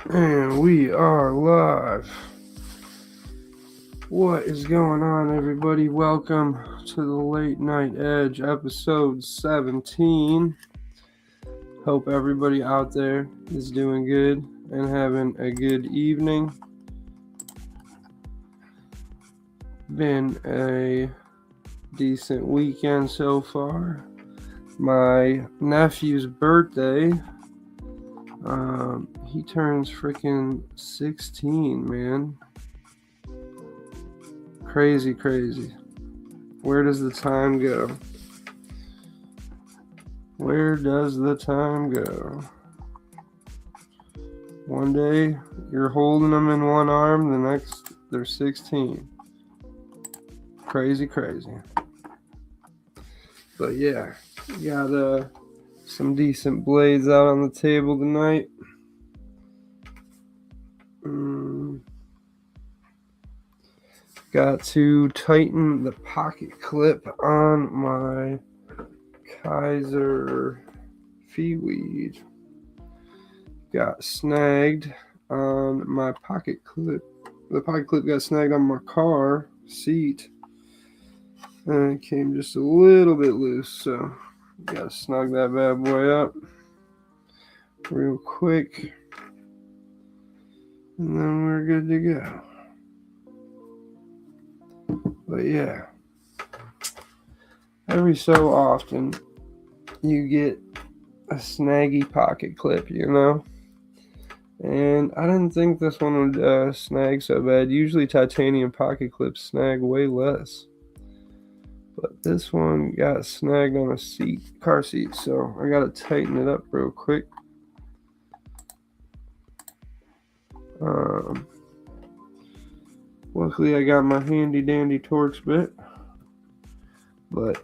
And we are live. What is going on, everybody? Welcome to the Late Night Edge, episode 17. Hope everybody out there is doing good and having a good evening. Been a decent weekend so far. My nephew's birthday. He turns freaking 16, man. Crazy. Where does the time go? Where does the time go? One day you're holding them in one arm, the next they're 16. Crazy. But yeah, got some decent blades out on the table tonight. Got to tighten the pocket clip on my Kaiser Feeweed. Got snagged on my pocket clip. The pocket clip got snagged on my car seat. And it came just a little bit loose, so gotta snug that bad boy up real quick. And then we're good to go. But yeah, every so often you get a snaggy pocket clip, you know? And I didn't think this one would snag so bad. Usually titanium pocket clips snag way less. But this one got snagged on a car seat, so I gotta tighten it up real quick. Luckily I got my handy dandy Torx bit. But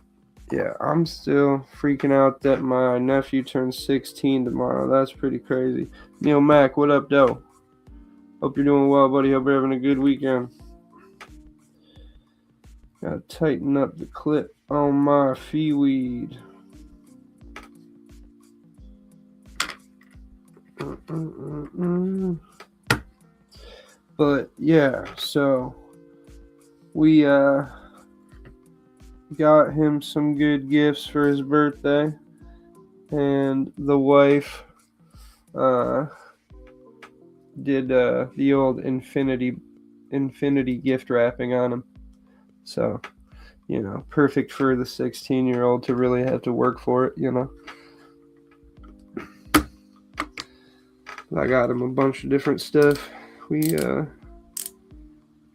yeah, I'm still freaking out that my nephew turns 16 tomorrow. That's pretty crazy. Neil Mack, what up, though? Hope you're doing well, buddy. Hope you're having a good weekend. Gotta tighten up the clip on my Feeweed. But yeah, so we got him some good gifts for his birthday, and the wife did the old infinity gift wrapping on him. So, you know, perfect for the 16-year-old to really have to work for it, you know. I got him a bunch of different stuff. We got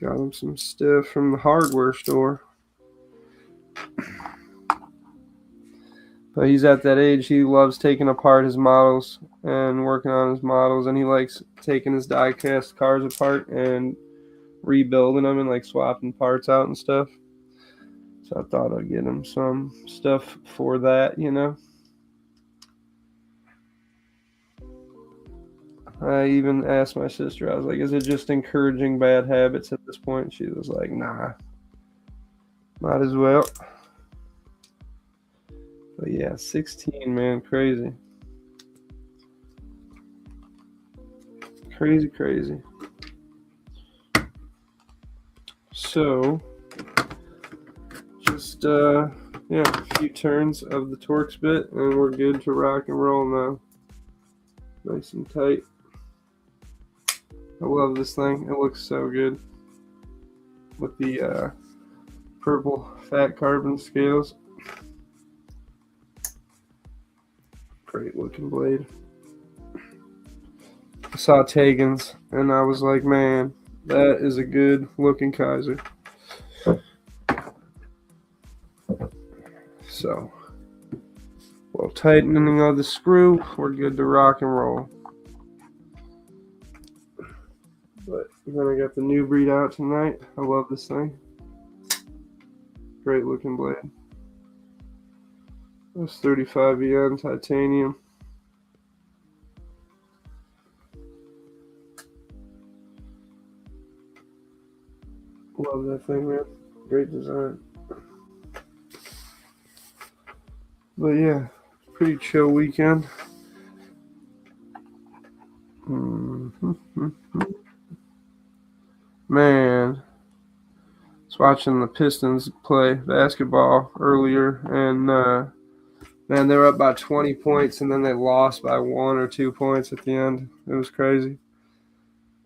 him some stuff from the hardware store. But he's at that age, he loves taking apart his models and working on his models, and he likes taking his die-cast cars apart and rebuilding them and like swapping parts out and stuff. So I thought I'd get him some stuff for that, you know. I even asked my sister, I was like, is it just encouraging bad habits at this point? She was like, nah, might as well. But yeah, 16, man, crazy. Crazy. So, just, a few turns of the Torx bit, and we're good to rock and roll now. Nice and tight. I love this thing. It looks so good with the purple fat carbon scales. Great looking blade. I saw Tegan's and I was like, man, that is a good looking Kaiser. So, while tightening of the screw, we're good to rock and roll. But then I got the new breed out tonight. I love this thing. Great looking blade. That's 35 yen titanium. Love that thing, man. Great design. But yeah, pretty chill weekend. Man, I was watching the Pistons play basketball earlier, and man, they were up by 20 points, and then they lost by 1 or 2 points at the end. It was crazy.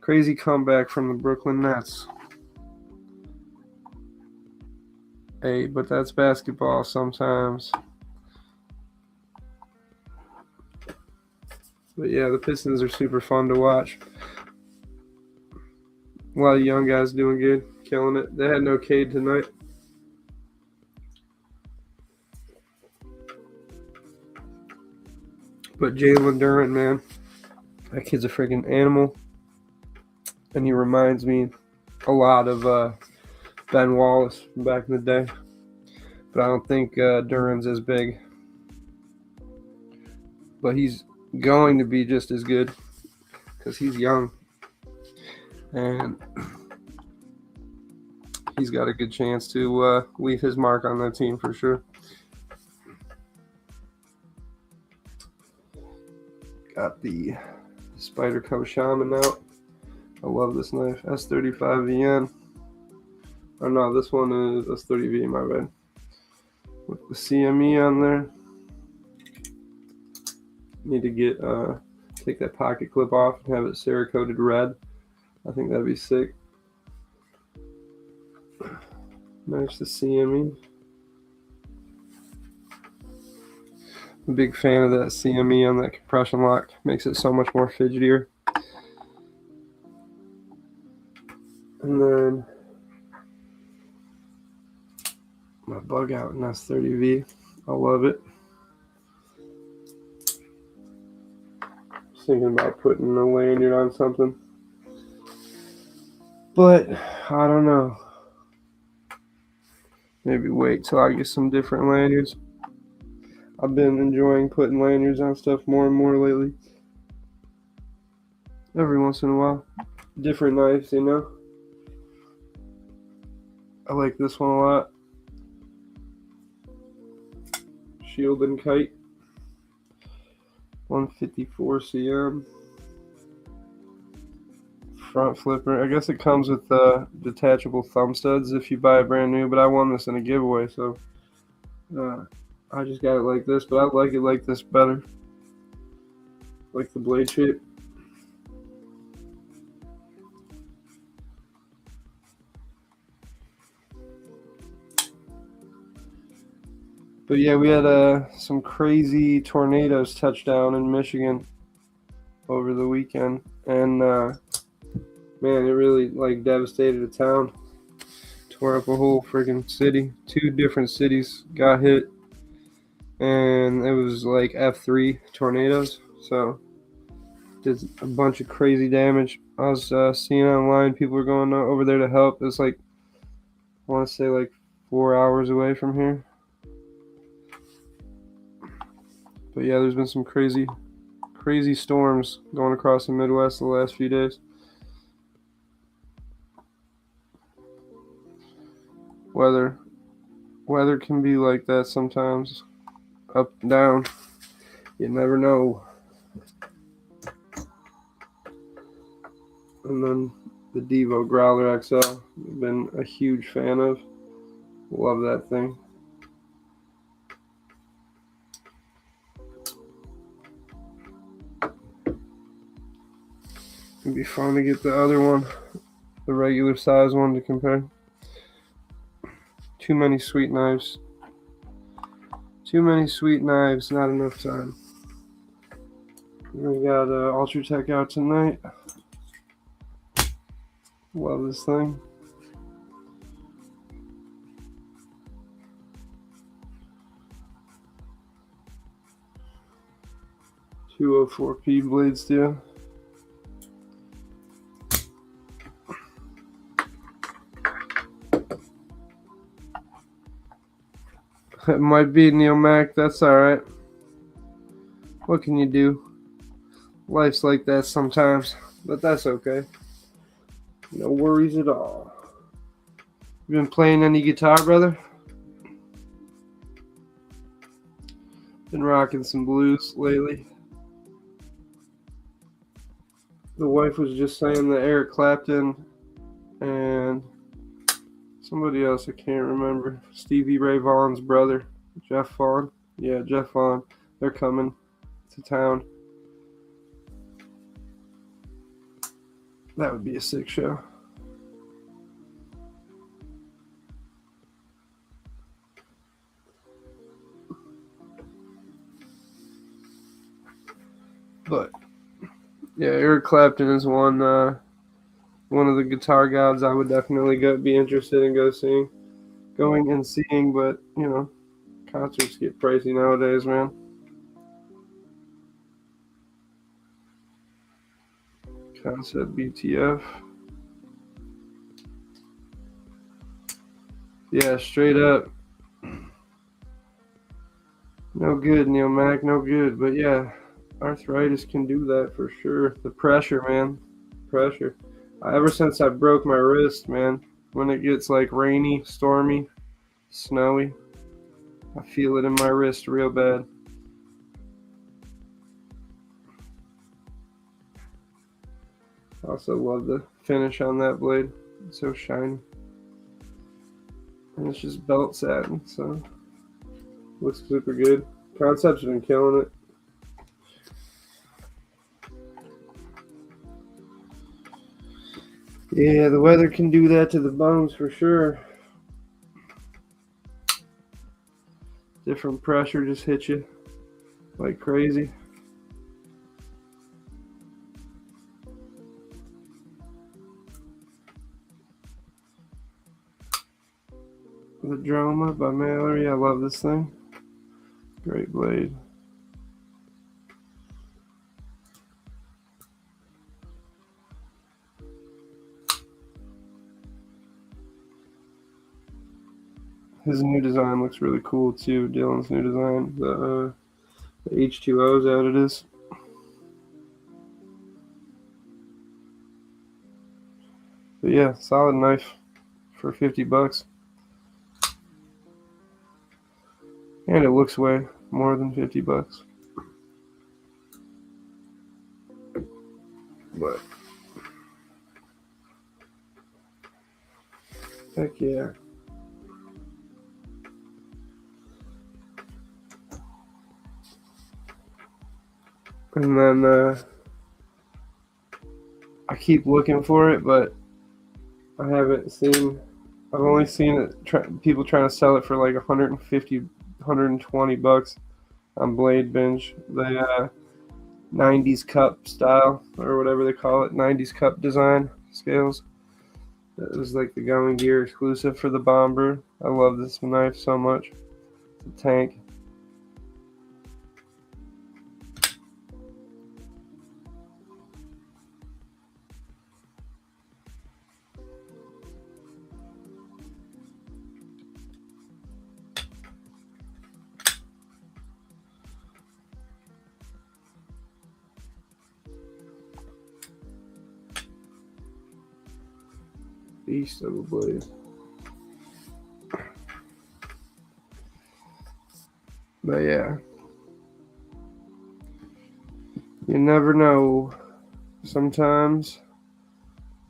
Crazy comeback from the Brooklyn Nets. Hey, but that's basketball sometimes. But yeah, the Pistons are super fun to watch. A lot of young guys doing good, killing it. They had no Cade tonight. But Jalen Durant, man, that kid's a freaking animal. And he reminds me a lot of Ben Wallace from back in the day. But I don't think Durant's as big. But he's going to be just as good because he's young. And he's got a good chance to leave his mark on that team for sure. Got the Spyderco Shaman out. I love this knife. S35VN. Oh no, this one is S30V, my bad. With the CME on there. Need to get take that pocket clip off and have it Cerakoted red. I think that'd be sick. Nice the CME. I'm a big fan of that CME on that compression lock. Makes it so much more fidgetier. And then my bug out in S30V. I love it. Thinking about putting a lanyard on something, but I don't know. Maybe wait till I get some different lanyards. I've been enjoying putting lanyards on stuff more and more lately. Every once in a while. Different knives, you know. I like this one a lot. Shield and Kite. 154 cm. Front flipper. I guess it comes with detachable thumb studs if you buy it brand new, but I won this in a giveaway, so I just got it like this, but I like it like this better. Like the blade shape. But yeah, we had some crazy tornadoes touch down in Michigan over the weekend, and man, it really like devastated a town. Tore up a whole freaking city. 2 different cities got hit, and it was like F3 tornadoes, so did a bunch of crazy damage. I was seeing online people were going over there to help. It's like, I want to say like 4 hours away from here. But yeah, there's been some crazy storms going across the Midwest the last few days. Weather can be like that sometimes, up and down. You never know. And then the Devo Growler XL, I've been a huge fan of. Love that thing. It'd be fun to get the other one, the regular size one, to compare. Too many sweet knives. Too many sweet knives, not enough time. We got Ultratech out tonight. Love this thing. .204P blade steel. It might be Neil Mac, that's alright. What can you do? Life's like that sometimes, but that's okay. No worries at all. You been playing any guitar, brother? Been rocking some blues lately. The wife was just saying that Eric Clapton and somebody else, I can't remember, Stevie Ray Vaughan's brother, Jeff Vaughn. Yeah, Jeff Vaughn. They're coming to town. That would be a sick show. But yeah, Eric Clapton is one of the guitar gods I would definitely be interested in going and seeing. But concerts get pricey nowadays, man. Concept BTF. Yeah, straight up. No good, Neil Mac, no good. But yeah, arthritis can do that for sure. The pressure, man. Pressure. Ever since I broke my wrist, man, when it gets like rainy, stormy, snowy, I feel it in my wrist real bad. I also love the finish on that blade. It's so shiny. And it's just belt satin, so looks super good. Concept's been killing it. Yeah, the weather can do that to the bones for sure. Different pressure just hits you like crazy. The Droma by Mallory. I love this thing. Great blade. His new design looks really cool too. Dylan's new design. The H2O is that it is. But yeah, solid knife for $50. And it looks way more than $50. But heck yeah. And then I keep looking for it, but I haven't seen. I've only seen it. People trying to sell it for like 150, $120 on Blade Binge. The 90s cup style or whatever they call it, 90s cup design scales. It was like the Going Gear exclusive for the Bomber. I love this knife so much. It's a tank. Beast of a blade. But yeah, you never know. Sometimes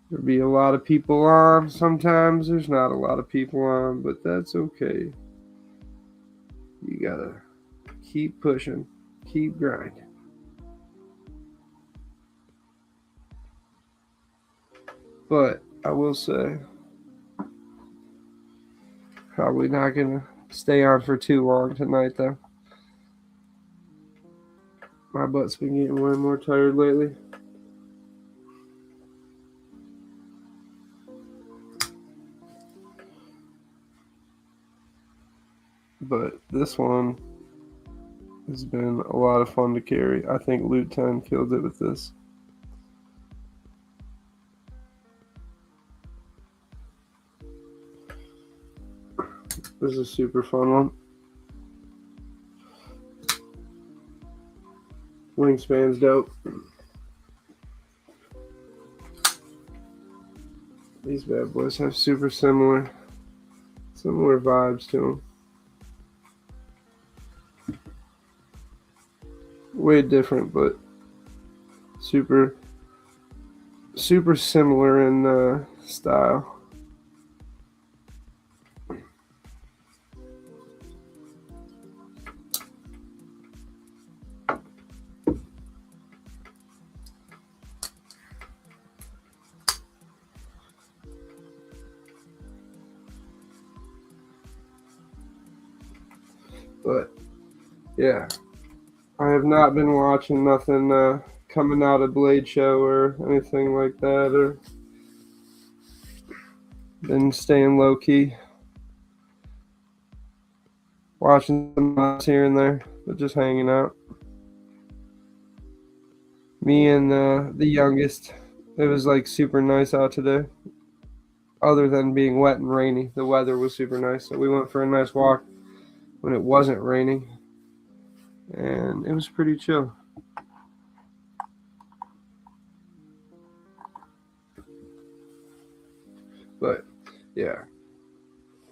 there'll be a lot of people on. Sometimes there's not a lot of people on, but that's okay. You gotta keep pushing, keep grinding. But I will say, probably not gonna stay on for too long tonight, though. My butt's been getting way more tired lately. But this one has been a lot of fun to carry. I think Loot 10 killed it with this. This is a super fun one. Wingspan's dope. These bad boys have super similar vibes to them. Way different, but super super similar in style. But yeah, I have not been watching nothing coming out of Blade Show or anything like that, or been staying low key, watching some odds here and there, but just hanging out. Me and the youngest. It was like super nice out today. Other than being wet and rainy, the weather was super nice. So we went for a nice walk when it wasn't raining, and it was pretty chill. But yeah,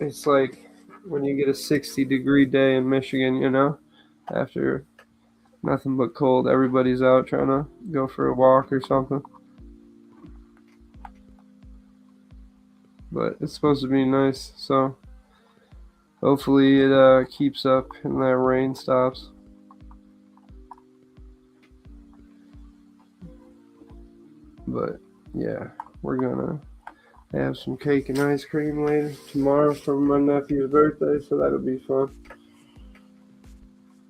it's like when you get a 60-degree day in Michigan, after nothing but cold, everybody's out trying to go for a walk or something. But it's supposed to be nice, so hopefully it keeps up and that rain stops. But yeah, we're gonna have some cake and ice cream later tomorrow for my nephew's birthday, so that'll be fun.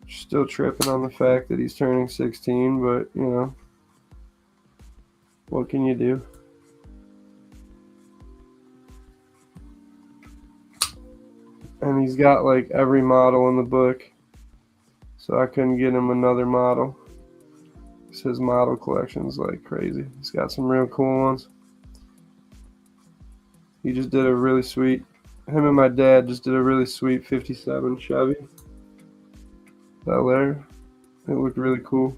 Still tripping on the fact that he's turning 16, but what can you do? And he's got like every model in the book, so I couldn't get him another model. His model collection's like crazy. He's got some real cool ones. He just did a really sweet, him and my dad just did a really sweet 57 Chevy Bel Air. It looked really cool.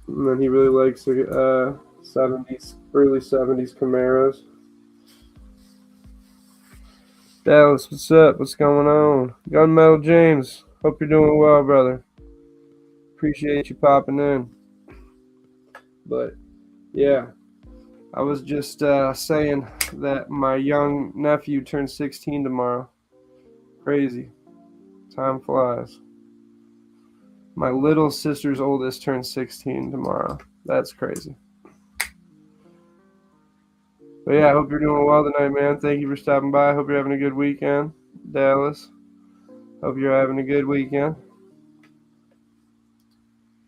And then he really likes the 70s, early 70s Camaros. Dallas, what's up? What's going on? Gunmetal James, hope you're doing well, brother. Appreciate you popping in. But yeah, I was just saying that my young nephew turns 16 tomorrow. Crazy. Time flies. My little sister's oldest turns 16 tomorrow. That's crazy. But yeah, I hope you're doing well tonight, man. Thank you for stopping by. I hope you're having a good weekend, Dallas. Hope you're having a good weekend.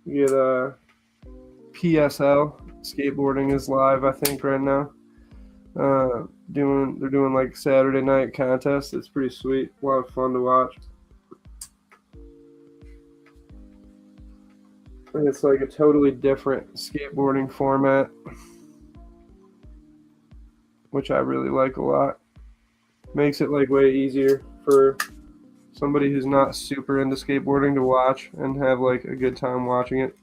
You get PSL skateboarding is live, I think, right now. They're doing like Saturday night contest. It's pretty sweet. A lot of fun to watch. And it's like a totally different skateboarding format, which I really like a lot. Makes it like way easier for somebody who's not super into skateboarding to watch and have like a good time watching it.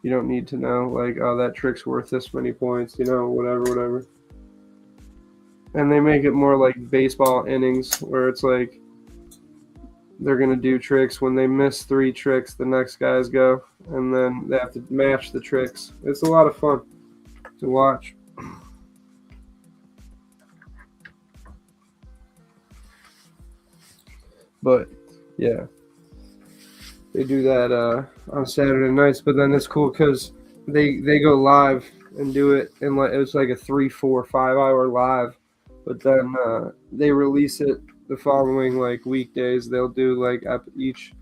You don't need to know like, oh, that trick's worth this many points, whatever. And they make it more like baseball innings, where it's like they're going to do tricks. When they miss 3 tricks, the next guys go, and then they have to match the tricks. It's a lot of fun to watch. But yeah, they do that on Saturday nights. But then it's cool because they go live and do it in like, it's like a 3, 4, 5 hour live. But then they release it the following like weekdays. They'll do like each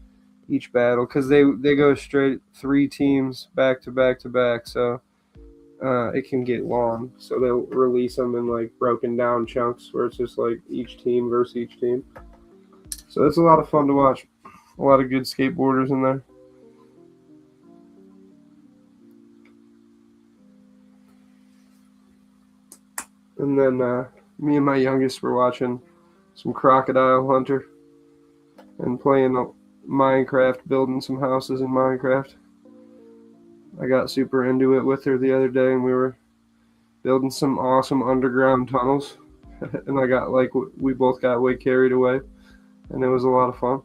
battle because they go straight 3 teams back to back to back. So it can get long. So they'll release them in like broken down chunks where it's just like each team versus each team. So it's a lot of fun to watch. A lot of good skateboarders in there. And then me and my youngest were watching some Crocodile Hunter and playing Minecraft, building some houses in Minecraft. I got super into it with her the other day, and we were building some awesome underground tunnels. And we both got way carried away, and it was a lot of fun.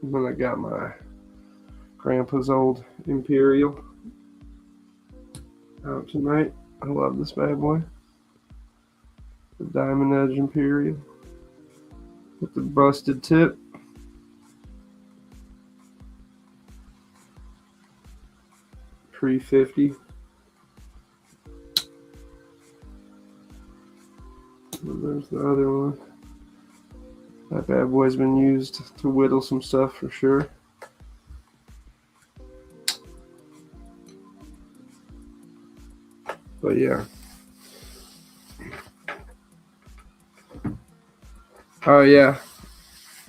Then I got my grandpa's old Imperial out tonight. I love this bad boy. The Diamond Edge Imperial with the busted tip. Pre-50. And there's the other one. That bad boy's been used to whittle some stuff for sure. But yeah. Oh yeah.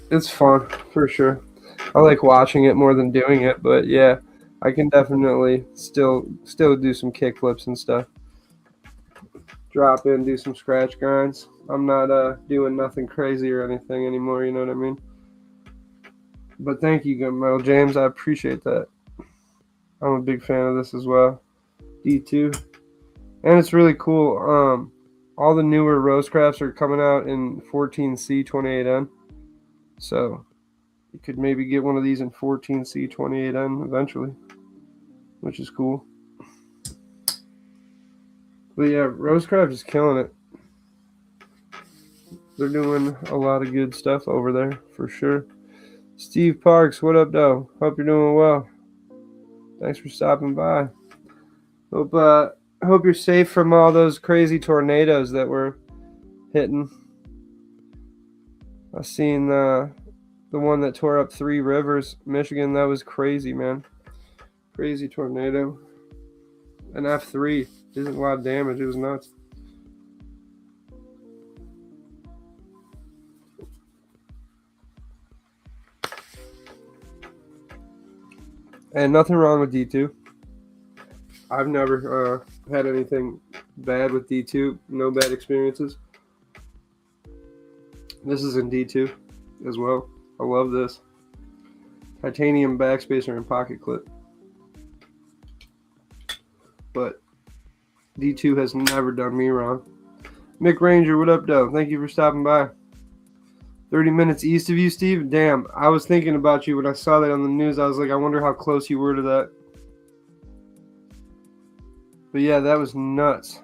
It's fun for sure. I like watching it more than doing it, but yeah, I can definitely still do some kick flips and stuff. Drop in, do some scratch grinds. I'm not doing nothing crazy or anything anymore, you know what I mean? But thank you, Mel James. I appreciate that. I'm a big fan of this as well. D2. And it's really cool. All the newer Rosecrafts are coming out in 14C 28N. So you could maybe get one of these in 14C 28N eventually, which is cool. But yeah, Rosecraft is killing it. They're doing a lot of good stuff over there for sure. Steve Parks, what up, though? Hope you're doing well. Thanks for stopping by. Hope you're safe from all those crazy tornadoes that were hitting. I seen the one that tore up Three Rivers, Michigan. That was crazy, man. Crazy tornado. An F3 isn't a lot of damage. It was nuts. And nothing wrong with D2. I've never had anything bad with D2. No bad experiences. This is in D2 as well. I love this. Titanium backspacer and pocket clip. But D2 has never done me wrong. Mick Ranger, what up, though? Thank you for stopping by. 30 minutes east of you, Steve? Damn, I was thinking about you when I saw that on the news. I was like, I wonder how close you were to that. But yeah, that was nuts.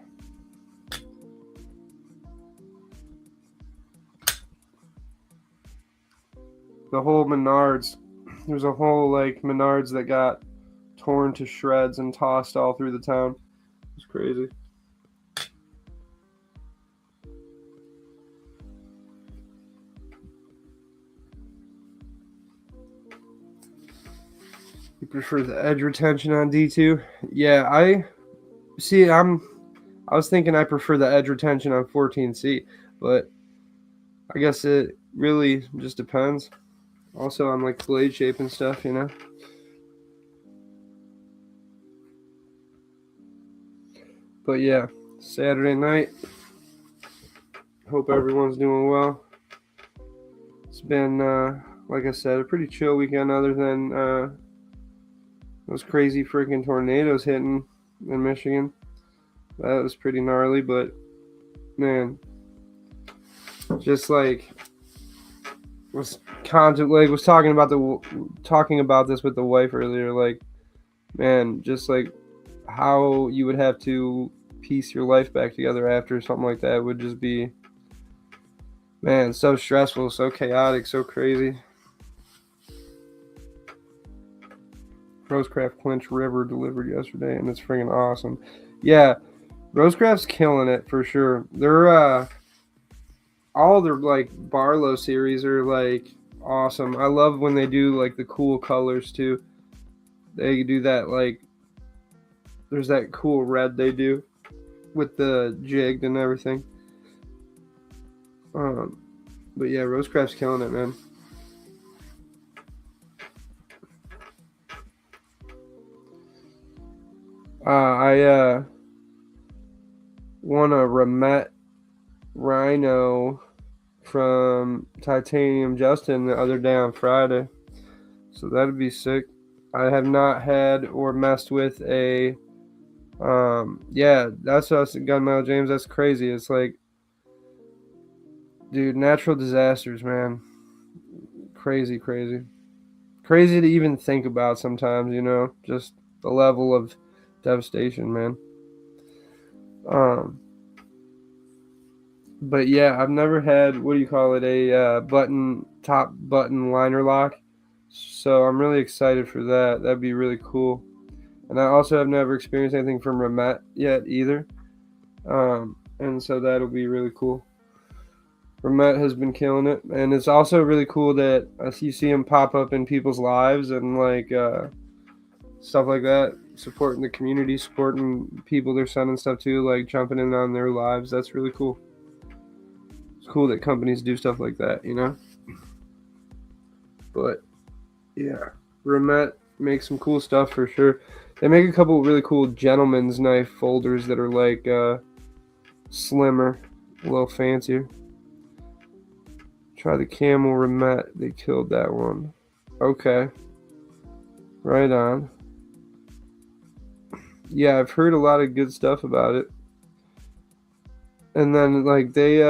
The whole Menards. There's a whole, like, Menards that got torn to shreds and tossed all through the town. It was crazy. You prefer the edge retention on D2? Yeah, I was thinking I prefer the edge retention on 14C, but I guess it really just depends. Also on like blade shape and stuff, you know. But yeah, Saturday night. Hope everyone's doing well. It's been, like I said, a pretty chill weekend other than those crazy freaking tornadoes hitting in Michigan. That was pretty gnarly, but man, just like was talking about this with the wife earlier. Like, man, just like how you would have to piece your life back together after something like that would just be, man, so stressful, so chaotic, so crazy. Rosecraft Clinch River delivered yesterday, and it's freaking awesome. Yeah, Rosecraft's killing it for sure. They're all their like Barlow series are like awesome. I love when they do like the cool colors too. They do that like there's that cool red they do with the jigged and everything. But yeah, Rosecraft's killing it, man. I won a Remet Rhino from Titanium Justin the other day on Friday, so that'd be sick. I have not had or messed with a yeah, that's us Gunmetal James. That's crazy. It's like, dude, natural disasters, man. Crazy. crazy to even think about sometimes, just the level of devastation, man. But yeah, I've never had, what do you call it, a top button liner lock. So I'm really excited for that. That'd be really cool. And I also have never experienced anything from Remet yet either. And so that'll be really cool. Remet has been killing it, and it's also really cool that you see him pop up in people's lives and stuff like that, supporting the community, supporting people they're sending stuff to, like jumping in on their lives. That's really cool. It's cool that companies do stuff like that, But yeah, Remet makes some cool stuff for sure. They make a couple really cool gentleman's knife folders that are like slimmer, a little fancier. Try the camel Remet. They killed that one. Okay. Right on. Yeah, I've heard a lot of good stuff about it. And then they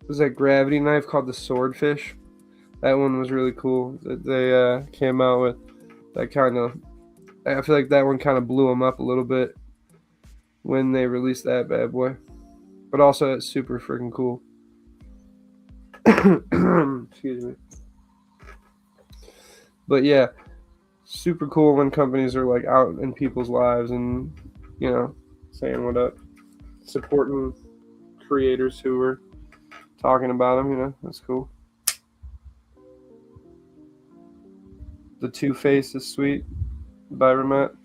was that gravity knife called the Swordfish. That one was really cool that they came out with. That kind of, I feel like that one kind of blew them up a little bit when they released that bad boy. But also it's super freaking cool. Excuse me. But yeah, super cool when companies are like out in people's lives and saying what up, supporting creators who are talking about them. That's cool. The Two-Face is sweet by Remet.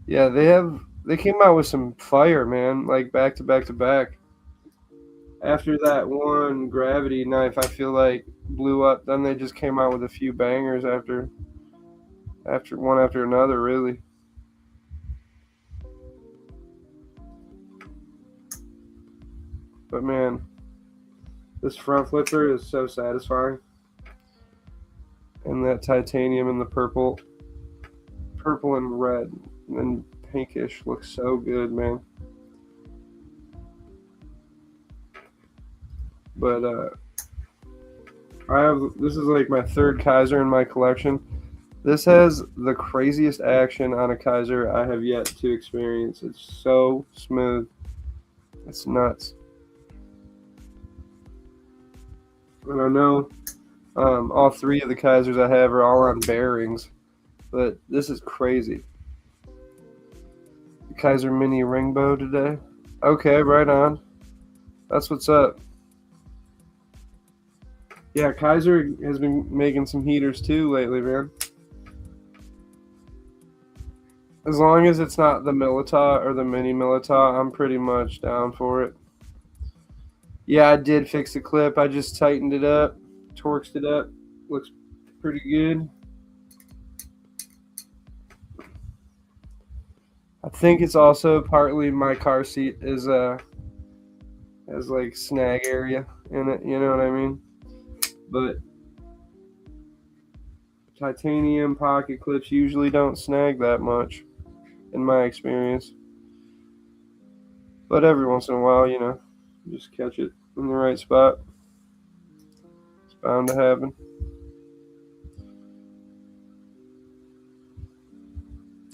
Yeah, they came out with some fire, man, like back to back to back. After that one gravity knife, I feel like blew up. Then they just came out with a few bangers after one after another, really. But man, this front flipper is so satisfying. And that titanium and the purple and red and pinkish looks so good, man. But this is like my third Kaiser in my collection. This has the craziest action on a Kaiser I have yet to experience. It's so smooth. It's nuts. And I know all three of the Kaisers I have are all on bearings, but this is crazy. The Kaiser Mini Ringbow today. Okay, right on. That's what's up. Yeah, Kaiser has been making some heaters too lately, man. As long as it's not the Milita or the Mini Milita, I'm pretty much down for it. Yeah, I did fix the clip. I just tightened it up, torqued it up. Looks pretty good. I think it's also partly my car seat has like snag area in it, you know what I mean? But titanium pocket clips usually don't snag that much, in my experience. But every once in a while, just catch it in the right spot. It's bound to happen.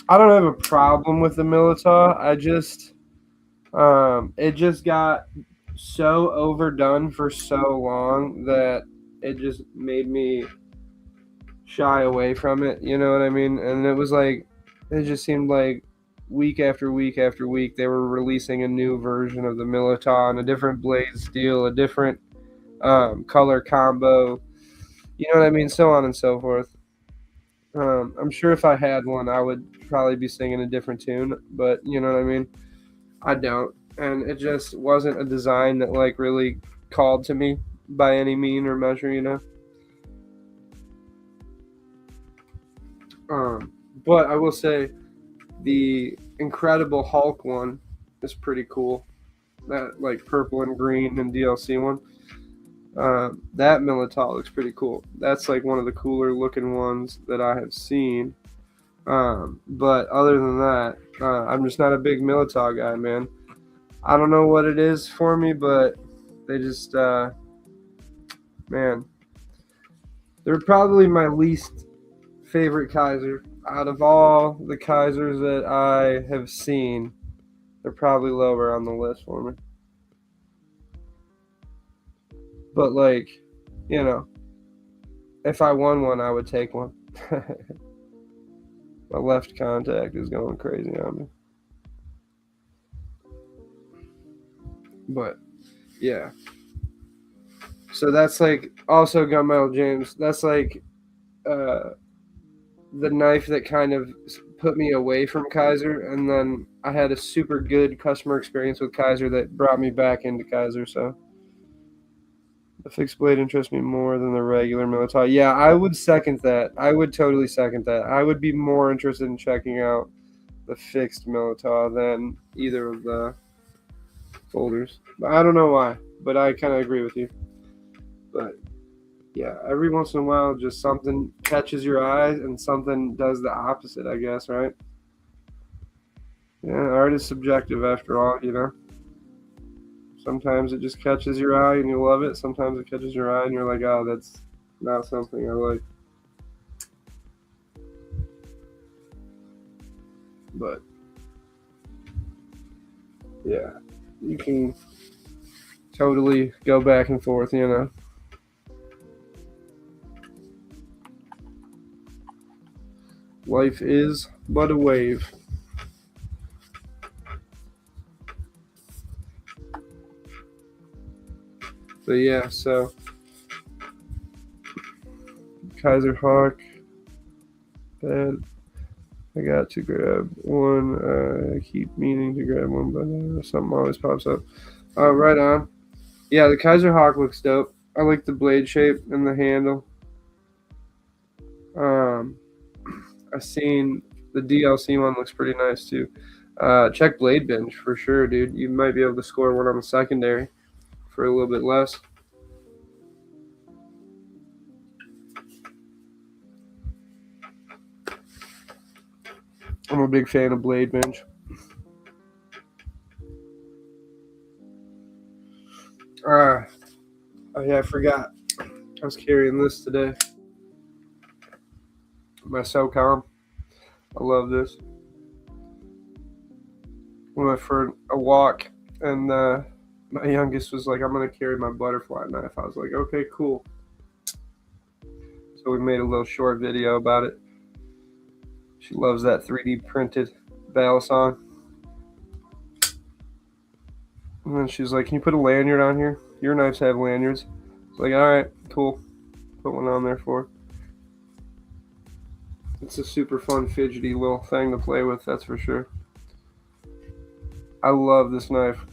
I don't have a problem with the Milita. I just, it just got so overdone for so long that it just made me shy away from it. You know what I mean? And it was like, it just seemed like week after week after week they were releasing a new version of the Militon, a different blade steel, a different color combo. You know what I mean? So on and so forth. I'm sure if I had one, I would probably be singing a different tune, but you know what I mean? I don't. And it just wasn't a design that like really called to me by any mean or measure, But I will say the Incredible Hulk one is pretty cool. That like purple and green and DLC one. That Milita looks pretty cool. That's like one of the cooler looking ones that I have seen. But other than that, I'm just not a big Milita guy, man. I don't know what it is for me, but they just, man, they're probably my least favorite Kaiser. Out of all the Kaisers that I have seen, they're probably lower on the list for me. But like, you know, if I won one, I would take one. My left contact is going crazy on me. But yeah. So that's like also Gunmetal James. That's like the knife that kind of put me away from Kaiser, and then I had a super good customer experience with Kaiser that brought me back into Kaiser. So the fixed blade interests me more than the regular Militaw. Yeah, I would second that. I would totally second that. I would be more interested in checking out the fixed Militaw than either of the folders. I don't know why, but I kind of agree with you. But yeah, every once in a while, just something catches your eye and something does the opposite, I guess, right? Yeah, art is subjective after all, you know? Sometimes it just catches your eye and you love it. Sometimes it catches your eye and you're like, oh, that's not something I like. But yeah, you can totally go back and forth, you know? Life is but a wave. But yeah, so Kaiser Hawk, bad. I got to grab one. I keep meaning to grab one, but something always pops up. Right on. Yeah, the Kaiser Hawk looks dope. I like the blade shape and the handle. I seen the DLC one looks pretty nice too. Check Blade Binge for sure, dude. You might be able to score one on the secondary for a little bit less. I'm a big fan of Blade Binge. Oh yeah, I forgot. I was carrying this today. My SOCOM. I love this. We went for a walk, and my youngest was like, I'm going to carry my butterfly knife. I was like, okay, cool. So we made a little short video about it. She loves that 3D printed battle song. And then she was like, can you put a lanyard on here? Your knives have lanyards. I was like, all right, cool. Put one on there for her. It's a super fun, fidgety little thing to play with, that's for sure. I love this knife.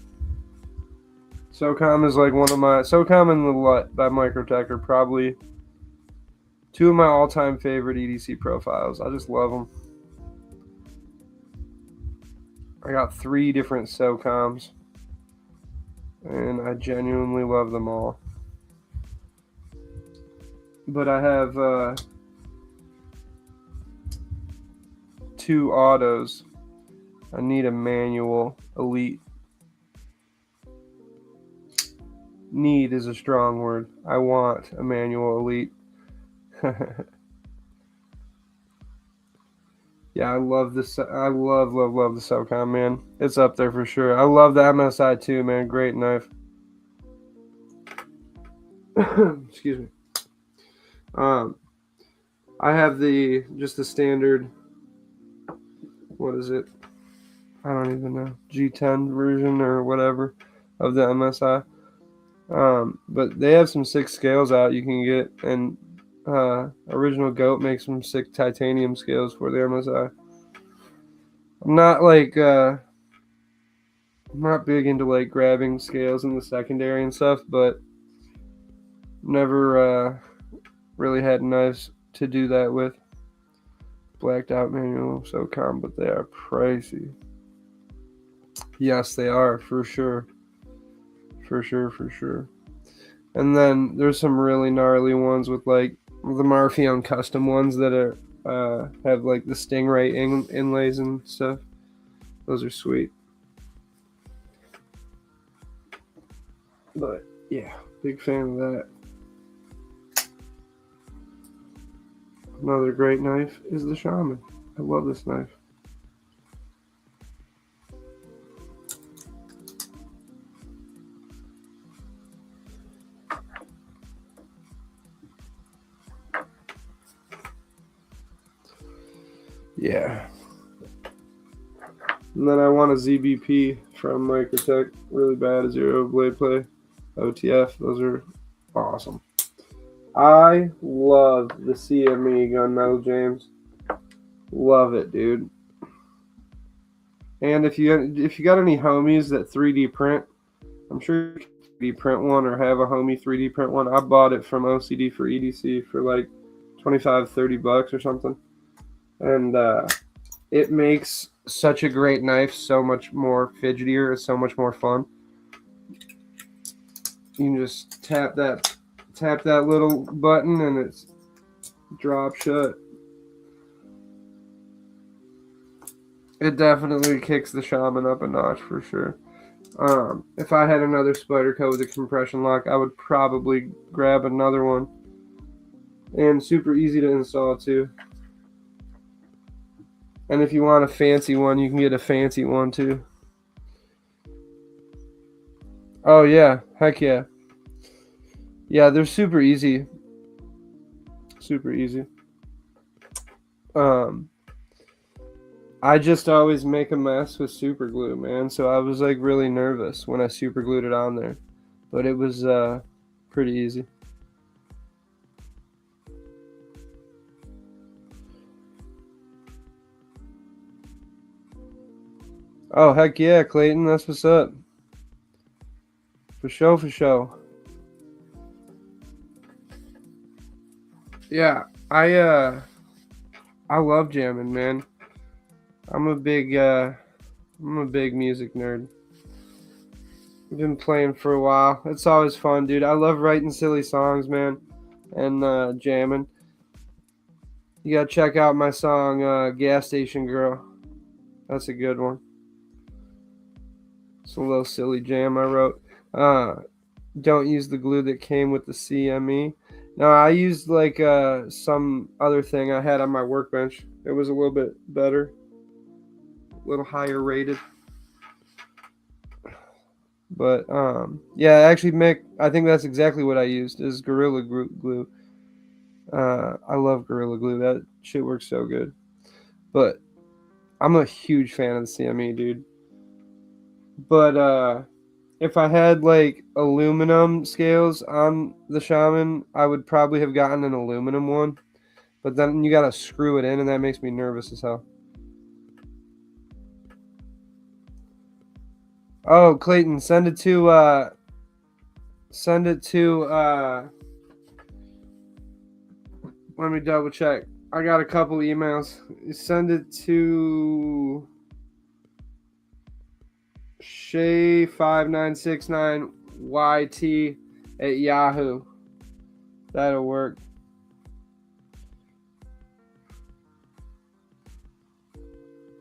SOCOM is like one of my... SOCOM and the LUT by Microtech are probably two of my all-time favorite EDC profiles. I just love them. I got 3 different SOCOMs, and I genuinely love them all. But I have 2 autos. I need a manual elite. Need is a strong word. I want a manual elite. Yeah, I love this. I love the SOCOM, man. It's up there for sure. I love the MSI too, man. Great knife. Excuse me. I have just the standard. What is it? I don't even know. G10 version or whatever of the MSI. But they have some sick scales out you can get, and Original Goat makes some sick titanium scales for the MSI. I'm not like I'm not big into like grabbing scales in the secondary and stuff, but never really had knives to do that with. Blacked out manual SOCOM, but they are pricey. Yes, they are for sure. For sure. And then there's some really gnarly ones with like the Marfion custom ones that are have like the Stingray inlays and stuff. Those are sweet. But yeah, big fan of that. Another great knife is the Shaman. I love this knife. Yeah. And then I want a ZBP from Microtech really bad, Zero Blade Play, OTF. Those are awesome. I love the CME gunmetal, James. Love it, dude. And if you got any homies that 3D print, I'm sure you can 3D print one or have a homie 3D print one. I bought it from OCD for EDC for like $25-$30 or something. And it makes such a great knife, so much more fidgetier, it's so much more fun. You can just tap that little button and it's drop shut. It definitely kicks the Shaman up a notch for sure. If I had another Spyderco with a compression lock, I would probably grab another one. And super easy to install too. And if you want a fancy one, you can get a fancy one too. Oh yeah, heck yeah. Yeah, they're super easy. Super easy. I just always make a mess with super glue, man. So I was like really nervous when I super glued it on there. But it was pretty easy. Oh, heck yeah, Clayton. That's what's up. For sure, for sure. Yeah, I love jamming, man. I'm a big music nerd. I've been playing for a while. It's always fun, dude. I love writing silly songs, man, and jamming. You gotta check out my song, Gas Station Girl. That's a good one. It's a little silly jam I wrote. Don't use the glue that came with the CME. No, I used like some other thing I had on my workbench. It was a little bit better, a little higher rated. But yeah, actually, Mick, I think that's exactly what I used is Gorilla Glue. I love Gorilla Glue. That shit works so good. But I'm a huge fan of the CME, dude. But if I had like aluminum scales on the Shaman, I would probably have gotten an aluminum one. But then you gotta screw it in, and that makes me nervous as hell. Oh, Clayton, send it to let me double check. I got a couple emails. Send it to Shay5969YT at Yahoo. That'll work.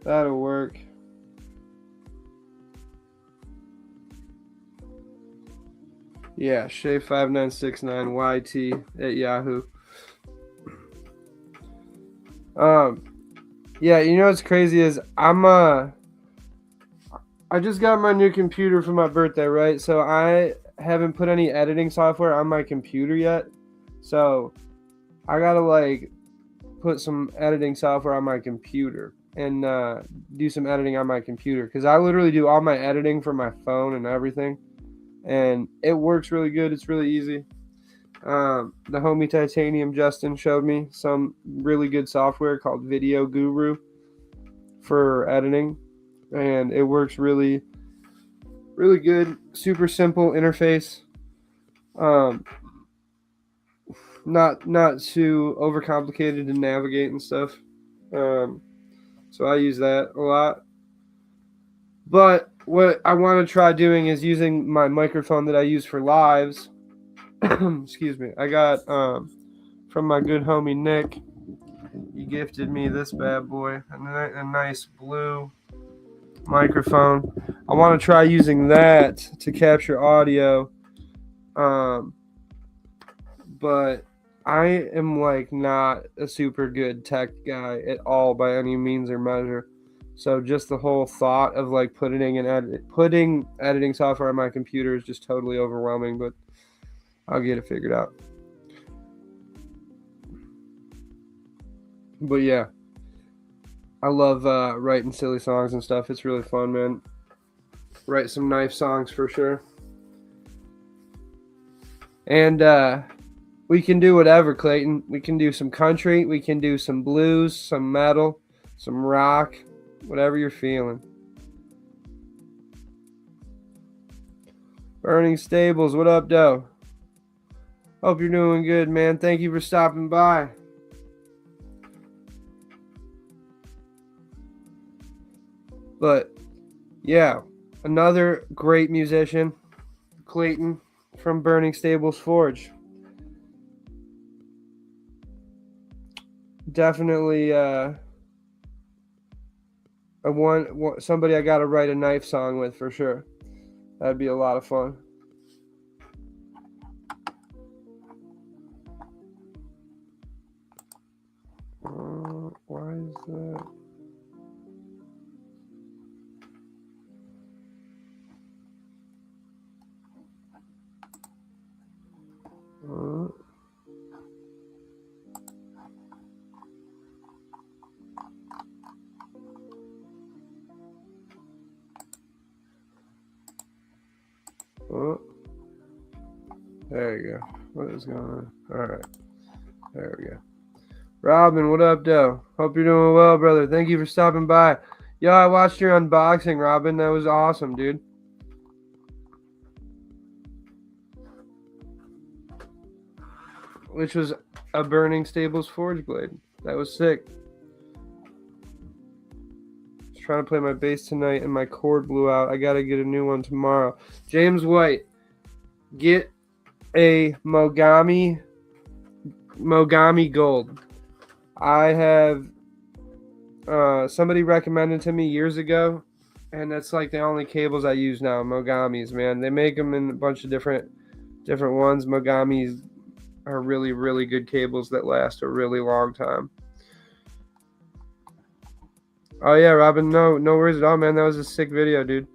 That'll work. Yeah, Shay5969YT at Yahoo. Yeah, you know what's crazy is I just got my new computer for my birthday, right? So I haven't put any editing software on my computer yet. So I gotta like put some editing software on my computer and do some editing on my computer because I literally do all my editing from my phone and everything, and it works really good. It's really easy. The homie Titanium Justin showed me some really good software called Video Guru for editing, and it works really, really good. Super simple interface. Not too overcomplicated to navigate and stuff. So I use that a lot. But what I want to try doing is using my microphone that I use for lives. Excuse me. I got from my good homie Nick. He gifted me this bad boy, a nice blue microphone. I want to try using that to capture audio. But I am like not a super good tech guy at all by any means or measure. So just the whole thought of like putting editing software on my computer is just totally overwhelming, but I'll get it figured out. But yeah, I love writing silly songs and stuff. It's really fun, man. Write some knife songs for sure. And we can do whatever, Clayton. We can do some country, we can do some blues, some metal, some rock, whatever you're feeling. Burning Stables, what up, Doe? Hope you're doing good, man. Thank you for stopping by. But yeah, another great musician, Clayton from Burning Stables Forge. Definitely somebody I gotta write a knife song with for sure. That'd be a lot of fun. Why is that? There you go. What is going on? Alright. There we go. Robin, what up, Doe? Hope you're doing well, brother. Thank you for stopping by. Yo, I watched your unboxing, Robin. That was awesome, dude. Which was a Burning Stables Forge blade. That was sick. I was trying to play my bass tonight and my cord blew out. I gotta get a new one tomorrow. James White, get a Mogami Gold. I have somebody recommended to me years ago, and that's like the only cables I use now. Mogamis, man. They make them in a bunch of different ones. Mogamis are really, really good cables that last a really long time. Oh yeah, Robin, no worries at all, man. That was a sick video, dude.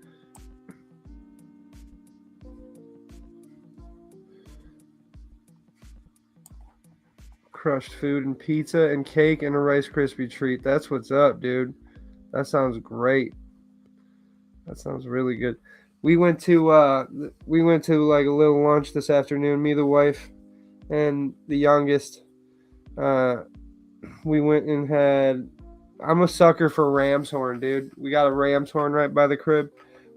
Crushed food and pizza and cake and a Rice Krispie treat. That's what's up, dude. That sounds great. That sounds really good. We went to like a little lunch this afternoon. Me, the wife, and the youngest. We went and had. I'm a sucker for ram's horn, dude. We got a ram's horn right by the crib.